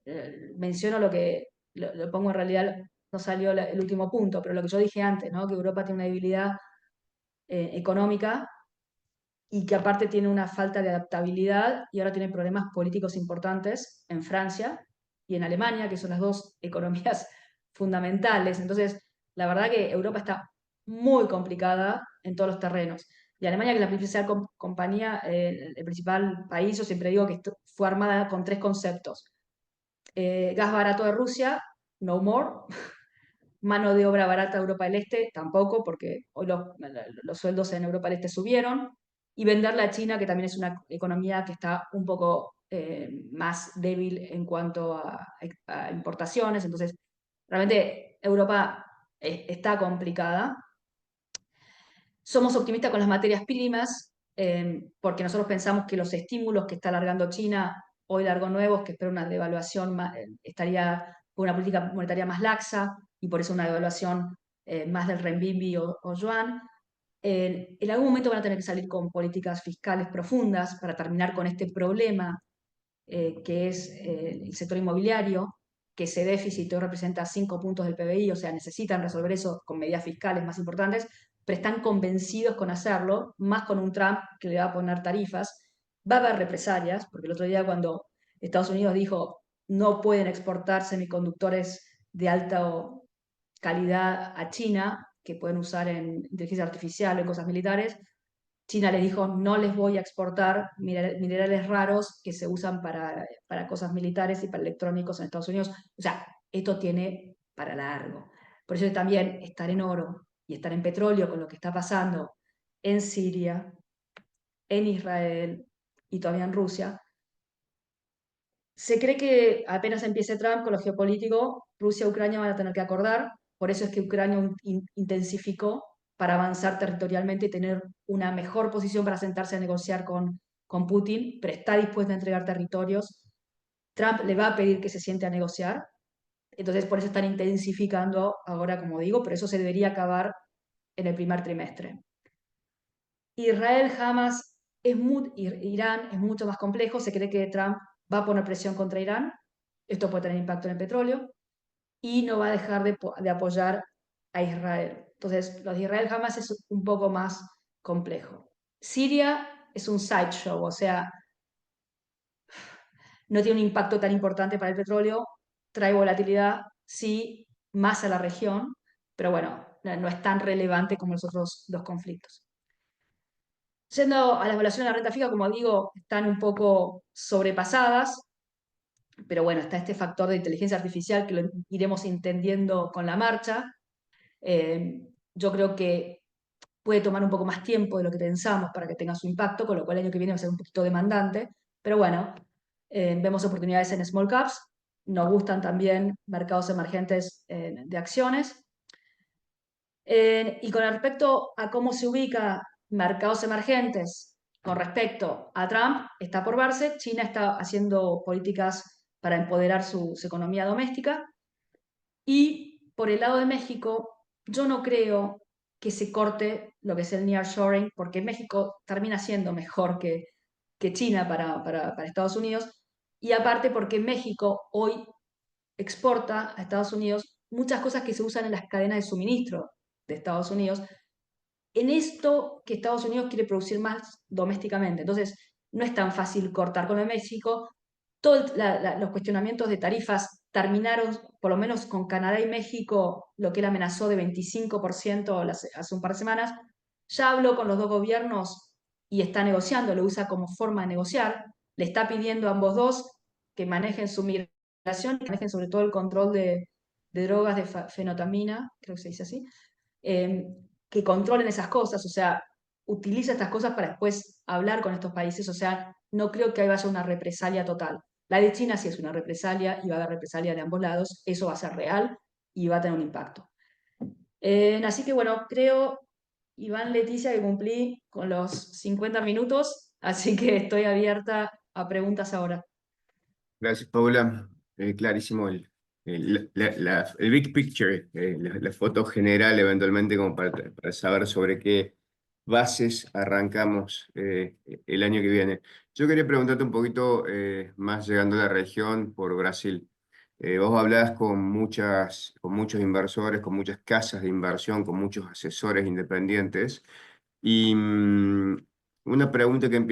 Speaker 1: menciono lo pongo en realidad, no salió el último punto, pero lo que yo dije antes, ¿no? Que Europa tiene una debilidad económica y que aparte tiene una falta de adaptabilidad y ahora tiene problemas políticos importantes en Francia y en Alemania, que son las dos economías fundamentales. Entonces, la verdad que Europa está muy complicada en todos los terrenos. Y Alemania, que es la principal compañía, el principal país, yo siempre digo que fue armada con tres conceptos. Gas barato de Rusia, no more. Mano de obra barata de Europa del Este, tampoco, porque hoy los sueldos en Europa del Este subieron. Y venderla a China, que también es una economía que está un poco más débil en cuanto a importaciones. Entonces, realmente Europa está complicada. Somos optimistas con las materias primas, porque nosotros pensamos que los estímulos que está alargando China, hoy largó nuevos, que espera una devaluación, estaría con una política monetaria más laxa, y por eso una devaluación más del renminbi o yuan. En algún momento van a tener que salir con políticas fiscales profundas para terminar con este problema que es el sector inmobiliario, que ese déficit hoy representa 5 puntos del PBI, o sea, necesitan resolver eso con medidas fiscales más importantes, pero están convencidos con hacerlo, más con un Trump que le va a poner tarifas. Va a haber represalias, porque el otro día cuando Estados Unidos dijo no pueden exportar semiconductores de alta calidad a China, que pueden usar en inteligencia artificial o en cosas militares, China le dijo, no les voy a exportar minerales raros que se usan para cosas militares y para electrónicos en Estados Unidos. O sea, esto tiene para largo. Por eso también estar en oro y estar en petróleo con lo que está pasando en Siria, en Israel y todavía en Rusia. Se cree que apenas empiece Trump con lo geopolítico, Rusia y Ucrania van a tener que acordar. Por eso es que Ucrania intensificó para avanzar territorialmente y tener una mejor posición para sentarse a negociar con Putin, pero está dispuesta a entregar territorios. Trump le va a pedir que se siente a negociar. Entonces, por eso están intensificando ahora, como digo, pero eso se debería acabar en el primer trimestre. Israel, Hamas, Irán es mucho más complejo. Se cree que Trump va a poner presión contra Irán. Esto puede tener impacto en el petróleo y no va a dejar de apoyar a Israel. Entonces, los de Israel Hamas es un poco más complejo. Siria es un sideshow, o sea, no tiene un impacto tan importante para el petróleo, trae volatilidad, sí, más a la región, pero bueno, no es tan relevante como los otros dos conflictos. Yendo a la evaluación de la renta fija, como digo, están un poco sobrepasadas, pero bueno, está este factor de inteligencia artificial que lo iremos entendiendo con la marcha. Yo creo que puede tomar un poco más tiempo de lo que pensamos para que tenga su impacto, con lo cual el año que viene va a ser un poquito demandante, pero bueno, vemos oportunidades en small caps, nos gustan también mercados emergentes de acciones. Y con respecto a cómo se ubica mercados emergentes con respecto a Trump, está por verse. China está haciendo políticas para empoderar su economía doméstica. Y por el lado de México, yo no creo que se corte lo que es el nearshoring, porque México termina siendo mejor que China para Estados Unidos. Y aparte porque México hoy exporta a Estados Unidos muchas cosas que se usan en las cadenas de suministro de Estados Unidos, en esto que Estados Unidos quiere producir más domésticamente. Entonces, no es tan fácil cortar con el México. Todos los cuestionamientos de tarifas terminaron, por lo menos con Canadá y México, lo que él amenazó de 25% hace un par de semanas. Ya habló con los dos gobiernos y está negociando, lo usa como forma de negociar. Le está pidiendo a ambos dos que manejen su migración, que manejen sobre todo el control de drogas de fenotamina, creo que se dice así, eh, que controlen esas cosas, o sea, utiliza estas cosas para después hablar con estos países, o sea, no creo que ahí vaya una represalia total. La de China sí es una represalia y va a haber represalia de ambos lados, eso va a ser real y va a tener un impacto. Así que bueno, creo, Iván, Leticia, que cumplí con los 50 minutos, así que estoy abierta a preguntas ahora.
Speaker 2: Gracias, Paula. Clarísimo el big picture, la foto general eventualmente como para saber sobre qué bases arrancamos el año que viene. Yo quería preguntarte un poquito más llegando a la región por Brasil. Vos hablás con muchos inversores, con muchas casas de inversión, con muchos asesores independientes. Y una pregunta que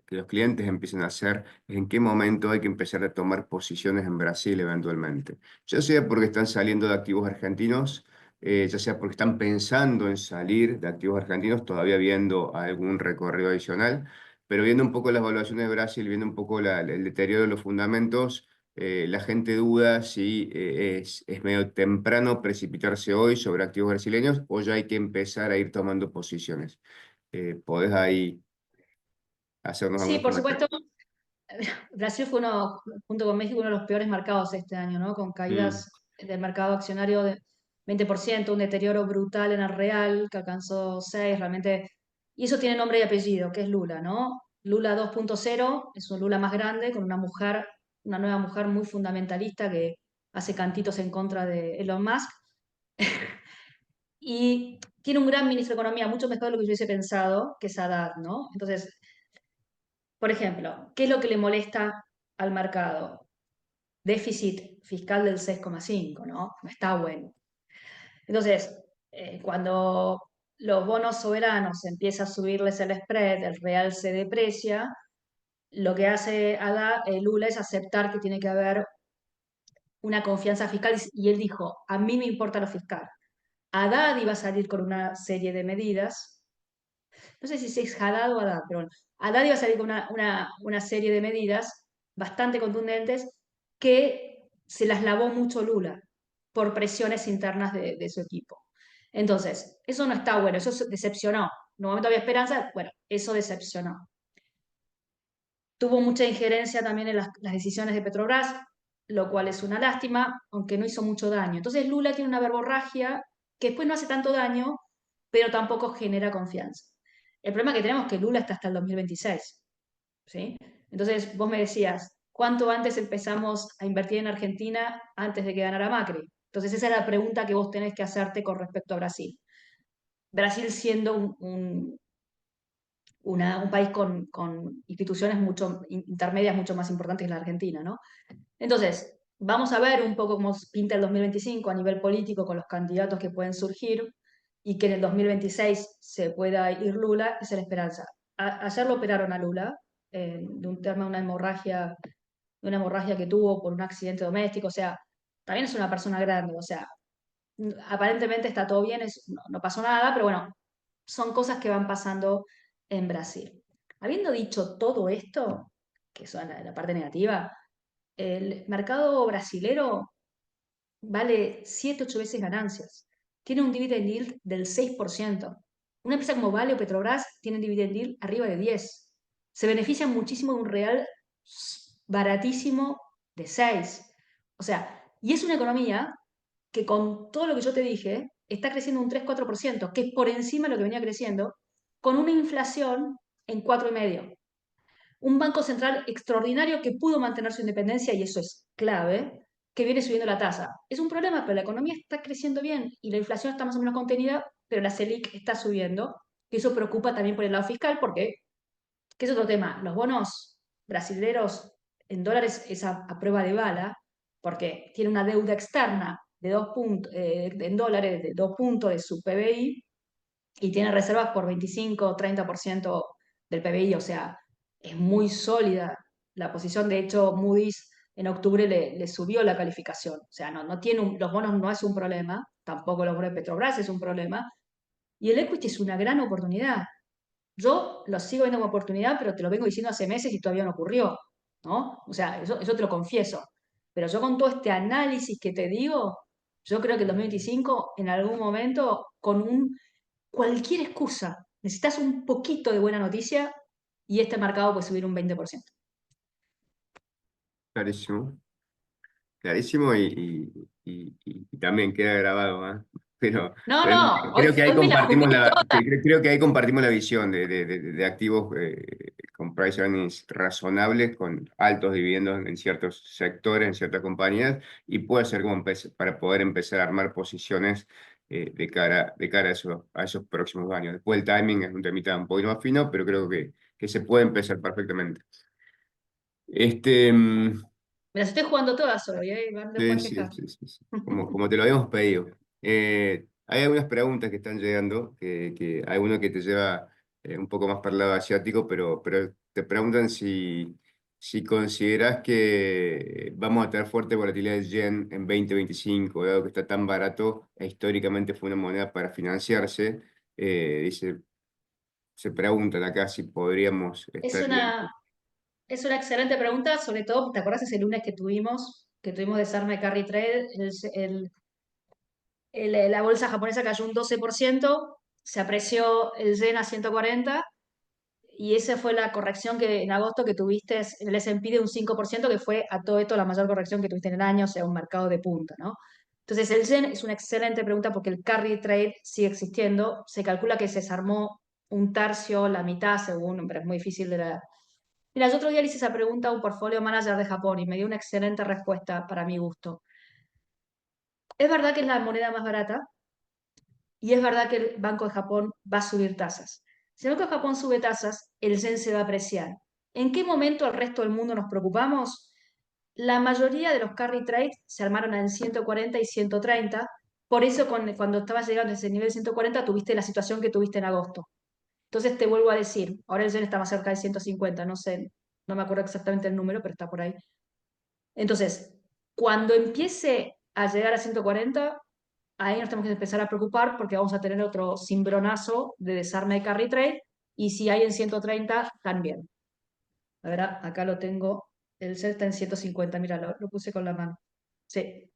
Speaker 2: que los clientes empiezan a hacer es en qué momento hay que empezar a tomar posiciones en Brasil eventualmente. Ya sea porque están saliendo de activos argentinos, ya sea porque están pensando en salir de activos argentinos, todavía viendo algún recorrido adicional, pero viendo un poco las evaluaciones de Brasil, viendo un poco el deterioro de los fundamentos. La gente duda si es medio temprano precipitarse hoy sobre activos brasileños o ya hay que empezar a ir tomando posiciones. ¿Podés ahí hacernos
Speaker 1: Sí,
Speaker 2: algunos
Speaker 1: por
Speaker 2: comentarios?
Speaker 1: supuesto. Brasil fue uno, junto con México, uno de los peores mercados este año, ¿no? Con
Speaker 2: Mm,
Speaker 1: caídas del mercado accionario de 20%, un deterioro brutal en el real que alcanzó 6, realmente. Y eso tiene nombre y apellido, que es Lula, ¿no? Lula 2.0 es un Lula más grande, con una mujer, una nueva mujer muy fundamentalista que hace cantitos en contra de Elon Musk. y tiene un gran ministro de Economía, mucho mejor de lo que yo hubiese pensado, que es Haddad, ¿no? Entonces, por ejemplo, ¿qué es lo que le molesta al mercado? Déficit fiscal del 6,5, ¿no? No está bueno. Entonces, cuando los bonos soberanos empieza a subirles el spread, el real se deprecia, lo que hace Lula es aceptar que tiene que haber una confianza fiscal y él dijo, a mí me importa lo fiscal. Haddad iba a salir con una serie de medidas, no sé si es Haddad o Haddad, pero bueno, Haddad iba a salir con una serie de medidas bastante contundentes que se las lavó mucho Lula por presiones internas de su equipo. Entonces, eso no está bueno, eso decepcionó. En un momento había esperanza, bueno, eso decepcionó. Tuvo mucha injerencia también en las decisiones de Petrobras, lo cual es una lástima, aunque no hizo mucho daño. Entonces Lula tiene una verborragia que después no hace tanto daño, pero tampoco genera confianza. El problema que tenemos es que Lula está hasta el 2026, ¿sí? Entonces vos me decías, ¿cuánto antes empezamos a invertir en Argentina antes de que ganara Macri? Entonces esa es la pregunta que vos tenés que hacerte con respecto a Brasil. Brasil siendo un país con instituciones mucho intermedias mucho más importantes que la Argentina, ¿no? Entonces, vamos a ver un poco cómo pinta el 2025 a nivel político con los candidatos que pueden surgir y que en el 2026 se pueda ir Lula, esa es la esperanza. Ayer lo operaron a Lula de un tema de una hemorragia que tuvo por un accidente doméstico, o sea, también es una persona grande, o sea, aparentemente está todo bien, no pasó nada, pero bueno, son cosas que van pasando en Brasil. Habiendo dicho todo esto, que es la parte negativa, el mercado brasilero vale 7 8 veces ganancias. Tiene un dividend yield del 6%. Una empresa como Vale o Petrobras tiene un dividend yield arriba de 10. Se benefician muchísimo de un real baratísimo de 6. O sea, y es una economía que con todo lo que yo te dije, está creciendo un 3 4%, que es por encima de lo que venía creciendo, con una inflación en 4,5. Un banco central extraordinario que pudo mantener su independencia, y eso es clave, que viene subiendo la tasa. Es un problema, pero la economía está creciendo bien y la inflación está más o menos contenida, pero la Selic está subiendo, y eso preocupa también por el lado fiscal, porque, que es otro tema, los bonos brasileños en dólares es a prueba de bala, porque tiene una deuda externa de 2 puntos, en dólares de 2 puntos de su PBI y tiene reservas por 25 o 30% del PBI, o sea, es muy sólida la posición. De hecho, Moody's en octubre le subió la calificación, o sea, no tiene los bonos no es un problema, tampoco los bonos de Petrobras es un problema, y el equity es una gran oportunidad. Yo lo sigo viendo como oportunidad, pero te lo vengo diciendo hace meses y todavía no ocurrió, ¿no? O sea, eso te lo confieso. Pero yo con todo este análisis que te digo, yo creo que el 2025, en algún momento, con cualquier excusa, necesitas un poquito de buena noticia y este mercado puede subir un 20%.
Speaker 2: Clarísimo. Clarísimo y también queda grabado, ¿ah?
Speaker 1: No,
Speaker 2: Pero
Speaker 1: no,
Speaker 2: creo que ahí
Speaker 1: hoy me la jugué
Speaker 2: compartimos
Speaker 1: toda.
Speaker 2: creo que ahí compartimos la visión de activos con price earnings razonables, con altos dividendos en ciertos sectores, en ciertas compañías, y puede ser como para poder empezar a armar posiciones de cara a esos próximos años. Después el timing es un temita un poquito más fino, pero creo que se puede empezar perfectamente. Este,
Speaker 1: Me las estoy jugando todas hoy, ¿eh? No te
Speaker 2: Sí,
Speaker 1: puedes
Speaker 2: sí,
Speaker 1: quejar.
Speaker 2: sí, sí, sí. Como te lo habíamos pedido. Hay algunas preguntas que están llegando, que hay uno que te lleva un poco más para el lado asiático, pero te preguntan si consideras que vamos a tener fuerte volatilidad del yen en 2025, dado que está tan barato e históricamente fue una moneda para financiarse. Dice, se preguntan acá si podríamos
Speaker 1: Es
Speaker 2: estar viendo.
Speaker 1: una, es una excelente pregunta, sobre todo, ¿te acuerdas ese lunes que tuvimos desarme de carry trade? La bolsa japonesa cayó un 12%, se apreció el yen a 140 y esa fue la corrección que en agosto que tuviste en el S&P de un 5%, que fue a todo esto la mayor corrección que tuviste en el año, o sea, un mercado de punta, ¿no? Entonces, el yen es una excelente pregunta porque el carry trade sigue existiendo. Se calcula que se desarmó un tercio, la mitad, según, pero es muy difícil de la... Mira, yo otro día le hice esa pregunta a un portfolio manager de Japón y me dio una excelente respuesta para mi gusto. Es verdad que es la moneda más barata, y es verdad que el Banco de Japón va a subir tasas. Si el Banco de Japón sube tasas, el yen se va a apreciar. ¿En qué momento al resto del mundo nos preocupamos? La mayoría de los carry trades se armaron en 140 y 130, por eso cuando estabas llegando a ese nivel 140 tuviste la situación que tuviste en agosto. Entonces te vuelvo a decir, ahora el yen está más cerca de 150, no sé, no me acuerdo exactamente el número, pero está por ahí. Entonces, cuando empiece a llegar a 140, ahí nos tenemos que empezar a preocupar porque vamos a tener otro cimbronazo de desarme de carry trade, y si hay en 130, también. A ver, acá lo tengo, el set está en 150, mira, lo puse con la mano. Sí.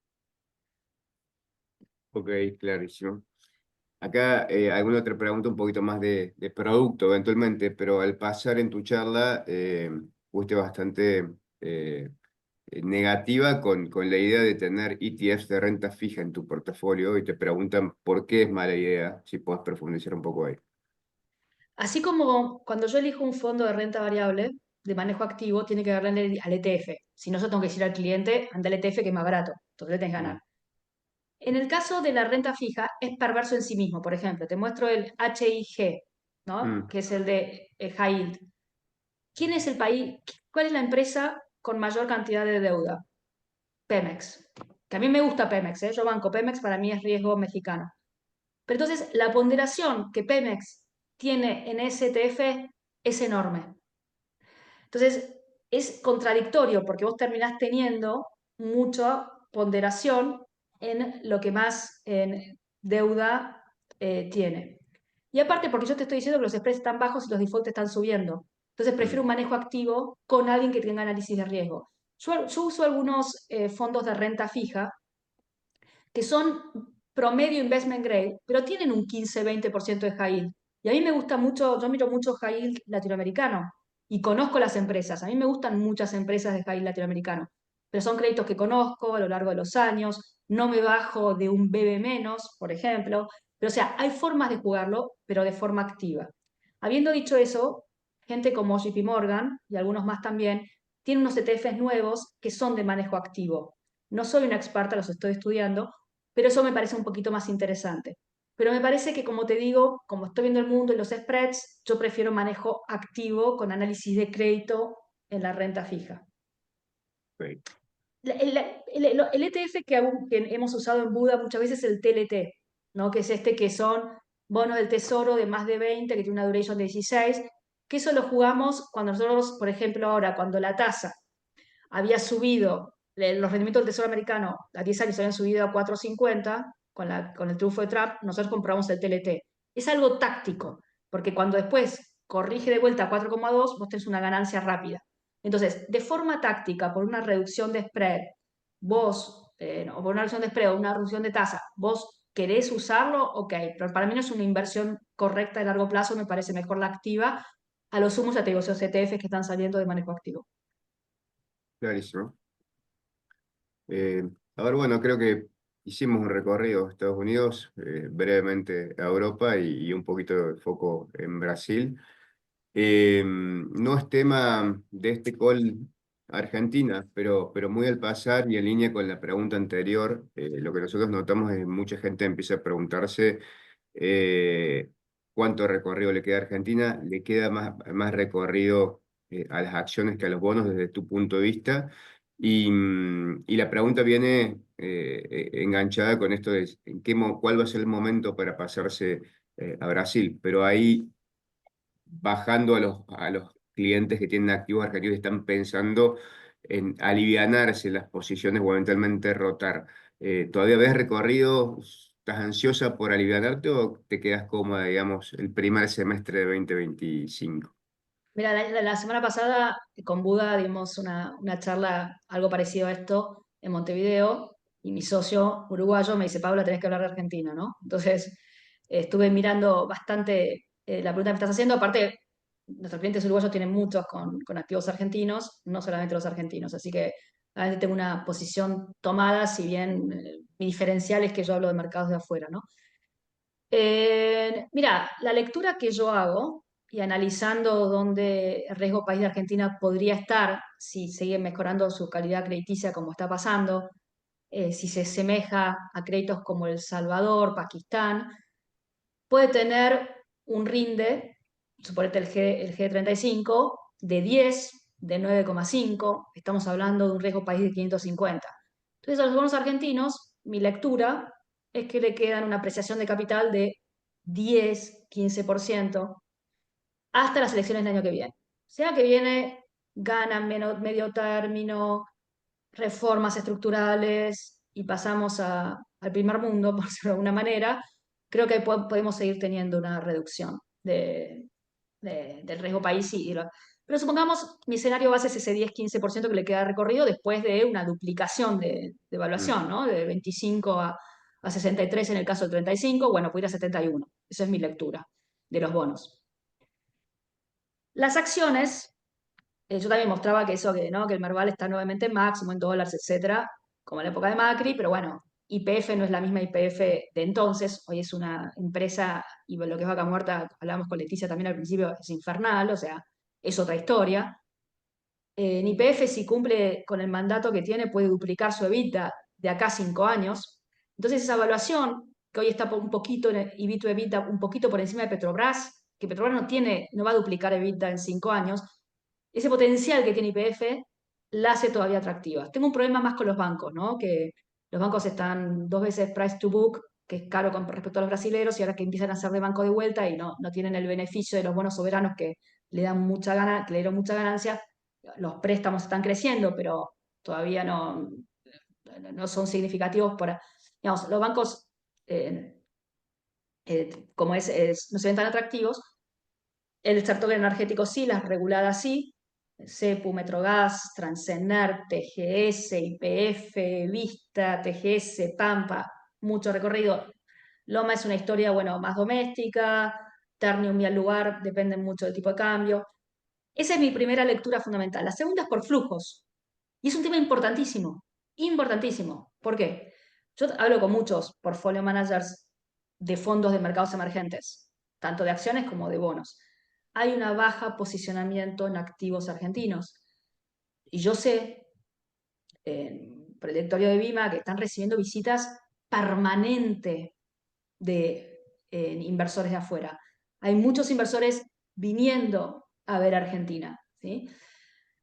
Speaker 2: Ok, clarísimo. Acá alguna otra pregunta un poquito más de producto eventualmente, pero al pasar en tu charla fuiste bastante negativa con la idea de tener ETFs de renta fija en tu portafolio y te preguntan por qué es mala idea, si puedes profundizar un poco ahí.
Speaker 1: Así como cuando yo elijo un fondo de renta variable de manejo activo, tiene que darle al ETF. Si no, yo tengo que decir al cliente, anda al ETF que es más barato. Entonces le tenés que
Speaker 2: Mm,
Speaker 1: ganar. En el caso de la renta fija, es perverso en sí mismo. Por ejemplo, te muestro el HIG, ¿no?
Speaker 2: mm,
Speaker 1: Que es el de High Yield. ¿Quién es el país? ¿Cuál es la empresa con mayor cantidad de deuda? Pemex. Que a mí me gusta Pemex, ¿eh? Yo banco Pemex, para mí es riesgo mexicano. Pero entonces la ponderación que Pemex tiene en ese ETF es enorme. Entonces es contradictorio porque vos terminás teniendo mucha ponderación en lo que más en deuda tiene. Y aparte porque yo te estoy diciendo que los spreads están bajos y los defaults están subiendo. Entonces prefiero
Speaker 2: mm.
Speaker 1: un manejo activo con alguien que tenga análisis de riesgo. Yo uso algunos fondos de renta fija que son promedio investment grade, pero tienen un 15-20% de high yield. Y a mí me gusta mucho, yo miro mucho high yield latinoamericano y conozco las empresas. A mí me gustan muchas empresas de high yield latinoamericano, pero son créditos que conozco a lo largo de los años. No me bajo de un BB menos, por ejemplo. Pero o sea, hay formas de jugarlo, pero de forma activa. Habiendo dicho eso, gente como JP Morgan y algunos más también, tienen unos ETFs nuevos que son de manejo activo. No soy una experta, los estoy estudiando, pero eso me parece un poquito más interesante. Pero me parece que, como te digo, como estoy viendo el mundo y los spreads, yo prefiero manejo activo con análisis de crédito en la renta fija.
Speaker 2: Ok.
Speaker 1: El ETF que hemos usado en Buda muchas veces es el TLT, ¿no? Que es este que son bonos del tesoro de más de 20, que tiene una duration de 16, que eso lo jugamos cuando nosotros, por ejemplo, ahora, cuando la tasa había subido, los rendimientos del Tesoro americano a 10 años habían subido a 4,50 con el triunfo de Trump, nosotros compramos el TLT. Es algo táctico, porque cuando después corrige de vuelta a 4,2, vos tenés una ganancia rápida. Entonces, de forma táctica, por una reducción de spread, vos, o por una reducción de spread o una reducción de tasa, vos querés usarlo, ok, pero para mí no es una inversión correcta de largo plazo, me parece mejor la activa. A lo sumo, ya te digo, esos ETFs que están saliendo de manejo activo.
Speaker 2: Clarísimo. A ver, bueno, creo que hicimos un recorrido a Estados Unidos, brevemente a Europa y un poquito de foco en Brasil. No es tema de este call Argentina, pero muy al pasar y en línea con la pregunta anterior, lo que nosotros notamos es que mucha gente empieza a preguntarse eh, cuánto recorrido le queda a Argentina, le queda más recorrido a las acciones que a los bonos desde tu punto de vista. Y la pregunta viene enganchada con esto de cuál va a ser el momento para pasarse a Brasil, pero ahí bajando a los clientes que tienen activos argentinos están pensando en alivianarse las posiciones o eventualmente rotar. ¿Todavía ves recorrido? ¿Estás ansiosa por alivianarte o te quedas cómoda, digamos, el primer semestre de 2025?
Speaker 1: Mira, la semana pasada con Buda dimos una charla algo parecido a esto en Montevideo, y mi socio uruguayo me dice, Paula, tenés que hablar de Argentina, ¿no? Entonces estuve mirando bastante la pregunta que me estás haciendo. Aparte, nuestros clientes uruguayos tienen muchos con activos argentinos, no solamente los argentinos, así que realmente tengo una posición tomada, si bien mi diferencial es que yo hablo de mercados de afuera, ¿no? Mira, la lectura que yo hago y analizando dónde el riesgo país de Argentina podría estar si sigue mejorando su calidad crediticia como está pasando, si se asemeja a créditos como El Salvador, Pakistán. puede tener un rinde, suponete el G35, de 10, de 9,5, estamos hablando de un riesgo país de 550. Entonces, a los bonos argentinos, mi lectura es que le quedan una apreciación de capital de 10, 15% hasta las elecciones del año que viene. Sea que viene, ganan medio término, reformas estructurales y pasamos al primer mundo, por decirlo de alguna manera, creo que podemos seguir teniendo una reducción del riesgo país. Pero supongamos mi escenario base es ese 10-15% que le queda recorrido después de una duplicación de
Speaker 2: Mm.
Speaker 1: evaluación, ¿no? De 25 a 63 en el caso del 35, bueno, puede ir a 71. Esa es mi lectura de los bonos. Las acciones, yo también mostraba que eso, que, ¿no? Que el Merval está nuevamente en máximo en dólares, etcétera, como en la época de Macri, pero bueno, YPF no es la misma YPF de entonces, hoy es una empresa, y lo que es Vaca Muerta, hablábamos con Leticia también al principio, es infernal, o sea, es otra historia. En YPF, si cumple con el mandato que tiene, puede duplicar su EBITDA de acá a 5 años. Entonces, esa evaluación, que hoy está un poquito, EBITDA un poquito por encima de Petrobras, que Petrobras no va a duplicar EBITDA en 5 años, ese potencial que tiene YPF la hace todavía atractiva. Tengo un problema más con los bancos, ¿no? Que los bancos están 2 veces price to book, que es caro con respecto a los brasileros, y ahora que empiezan a hacer de banco de vuelta y no tienen el beneficio de los bonos soberanos que le dan que le dieron mucha ganancia, los préstamos están creciendo, pero todavía no son significativos para, digamos, los bancos, eh, como no se ven tan atractivos, el sector energético sí, las reguladas sí, CEPU, Metrogas, Transener, TGS, YPF, Vista, TGS, Pampa, mucho recorrido. Loma es una historia, bueno, más doméstica, Ternium y al lugar dependen mucho del tipo de cambio. Esa es mi primera lectura fundamental. La segunda es por flujos. Y es un tema importantísimo, importantísimo. ¿Por qué? Yo hablo con muchos portfolio managers de fondos de mercados emergentes, tanto de acciones como de bonos. Hay una baja posicionamiento en activos argentinos. Y yo sé, por el directorio de Bima, que están recibiendo visitas permanentes de inversores de afuera. Hay muchos inversores viniendo a ver Argentina, ¿sí?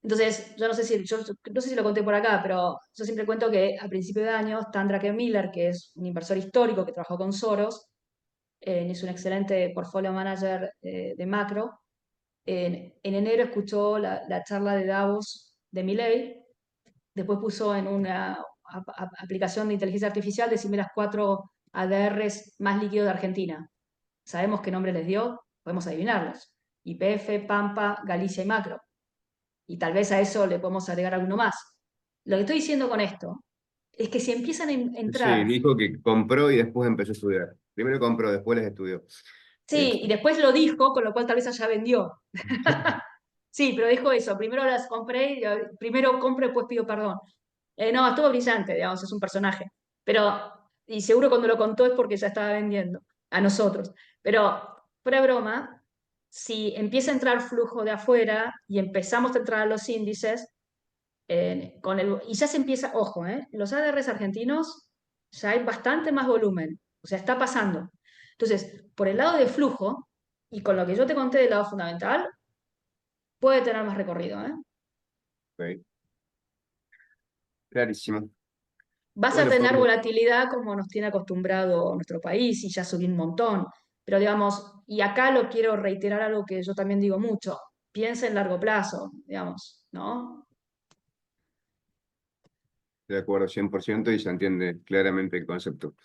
Speaker 1: Entonces, yo no sé si lo conté por acá, pero yo siempre cuento que a principio de año, Stan Druckenmiller, que es un inversor histórico que trabajó con Soros, es un excelente portfolio manager de macro, en enero escuchó la charla de Davos de Milley, después puso en una aplicación de inteligencia artificial, decirme las 4 ADRs más líquidos de Argentina. ¿Sabemos qué nombre les dio? Podemos adivinarlos. YPF, Pampa, Galicia y Macro. Y tal vez a eso le podemos agregar alguno más. Lo que estoy diciendo con esto es que si empiezan a
Speaker 2: Sí,
Speaker 1: entrar,
Speaker 2: dijo que compró y después empezó a estudiar. Primero compró, después les estudió.
Speaker 1: sí, y después lo dijo, con lo cual tal vez allá vendió. Sí, pero dijo eso, primero las compré, primero compro y después pido perdón. No, estuvo brillante, digamos, es un personaje. Pero, y seguro cuando lo contó es porque ya estaba vendiendo a nosotros. Pero, fuera de broma, si empieza a entrar flujo de afuera y empezamos a entrar a los índices, y ya se empieza, ojo, en los ADRs argentinos ya hay bastante más volumen, o sea, está pasando. Entonces, por el lado de flujo, y con lo que yo te conté del lado fundamental, puede tener más recorrido, ¿eh?
Speaker 2: Ok, clarísimo.
Speaker 1: Vas a
Speaker 2: Bueno,
Speaker 1: tener
Speaker 2: Pablo,
Speaker 1: volatilidad como nos tiene acostumbrado nuestro país y ya subí un montón. Pero digamos, y acá lo quiero reiterar algo que yo también digo mucho, piensa en largo plazo, digamos, ¿no?
Speaker 2: de acuerdo 100% y se entiende claramente el concepto.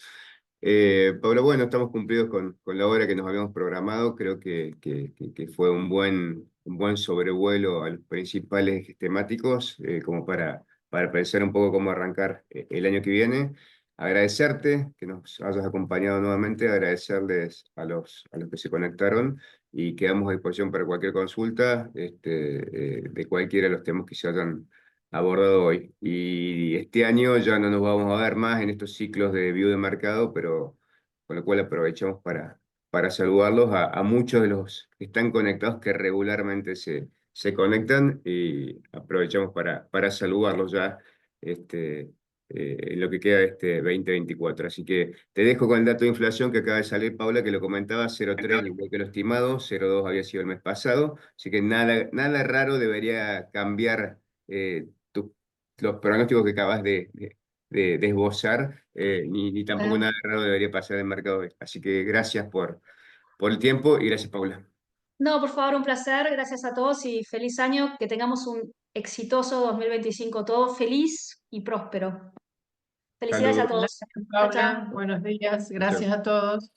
Speaker 2: Pablo, bueno, estamos cumplidos con la hora que nos habíamos programado. Creo que fue un buen sobrevuelo a los principales ejes temáticos, como para pensar un poco cómo arrancar el año que viene. Agradecerte que nos hayas acompañado nuevamente, agradecerles a los que se conectaron y quedamos a disposición para cualquier consulta de cualquiera de los temas que se hayan abordado hoy. Y este año ya no nos vamos a ver más en estos ciclos de view de mercado, pero con lo cual aprovechamos para saludarlos a muchos de los que están conectados que regularmente se conectan y aprovechamos para saludarlos ya este, en lo que queda de este 2024. Así que te dejo con el dato de inflación que acaba de salir, Paula, que lo comentaba, 0,3 al igual que lo estimado, 0,2 había sido el mes pasado, así que nada raro debería cambiar los pronósticos que acabas de esbozar, ni tampoco
Speaker 1: Bueno,
Speaker 2: nada raro debería pasar en el mercado. Así que gracias por el tiempo y gracias, Paula.
Speaker 1: no, por favor, un placer. Gracias a todos y feliz año. Que tengamos un exitoso 2025, todo feliz y próspero. Felicidades a
Speaker 2: Saludos.
Speaker 1: todos.
Speaker 3: Gracias,
Speaker 1: Chao, chao.
Speaker 3: Paula. Buenos días.
Speaker 2: Chau.
Speaker 3: Gracias a todos.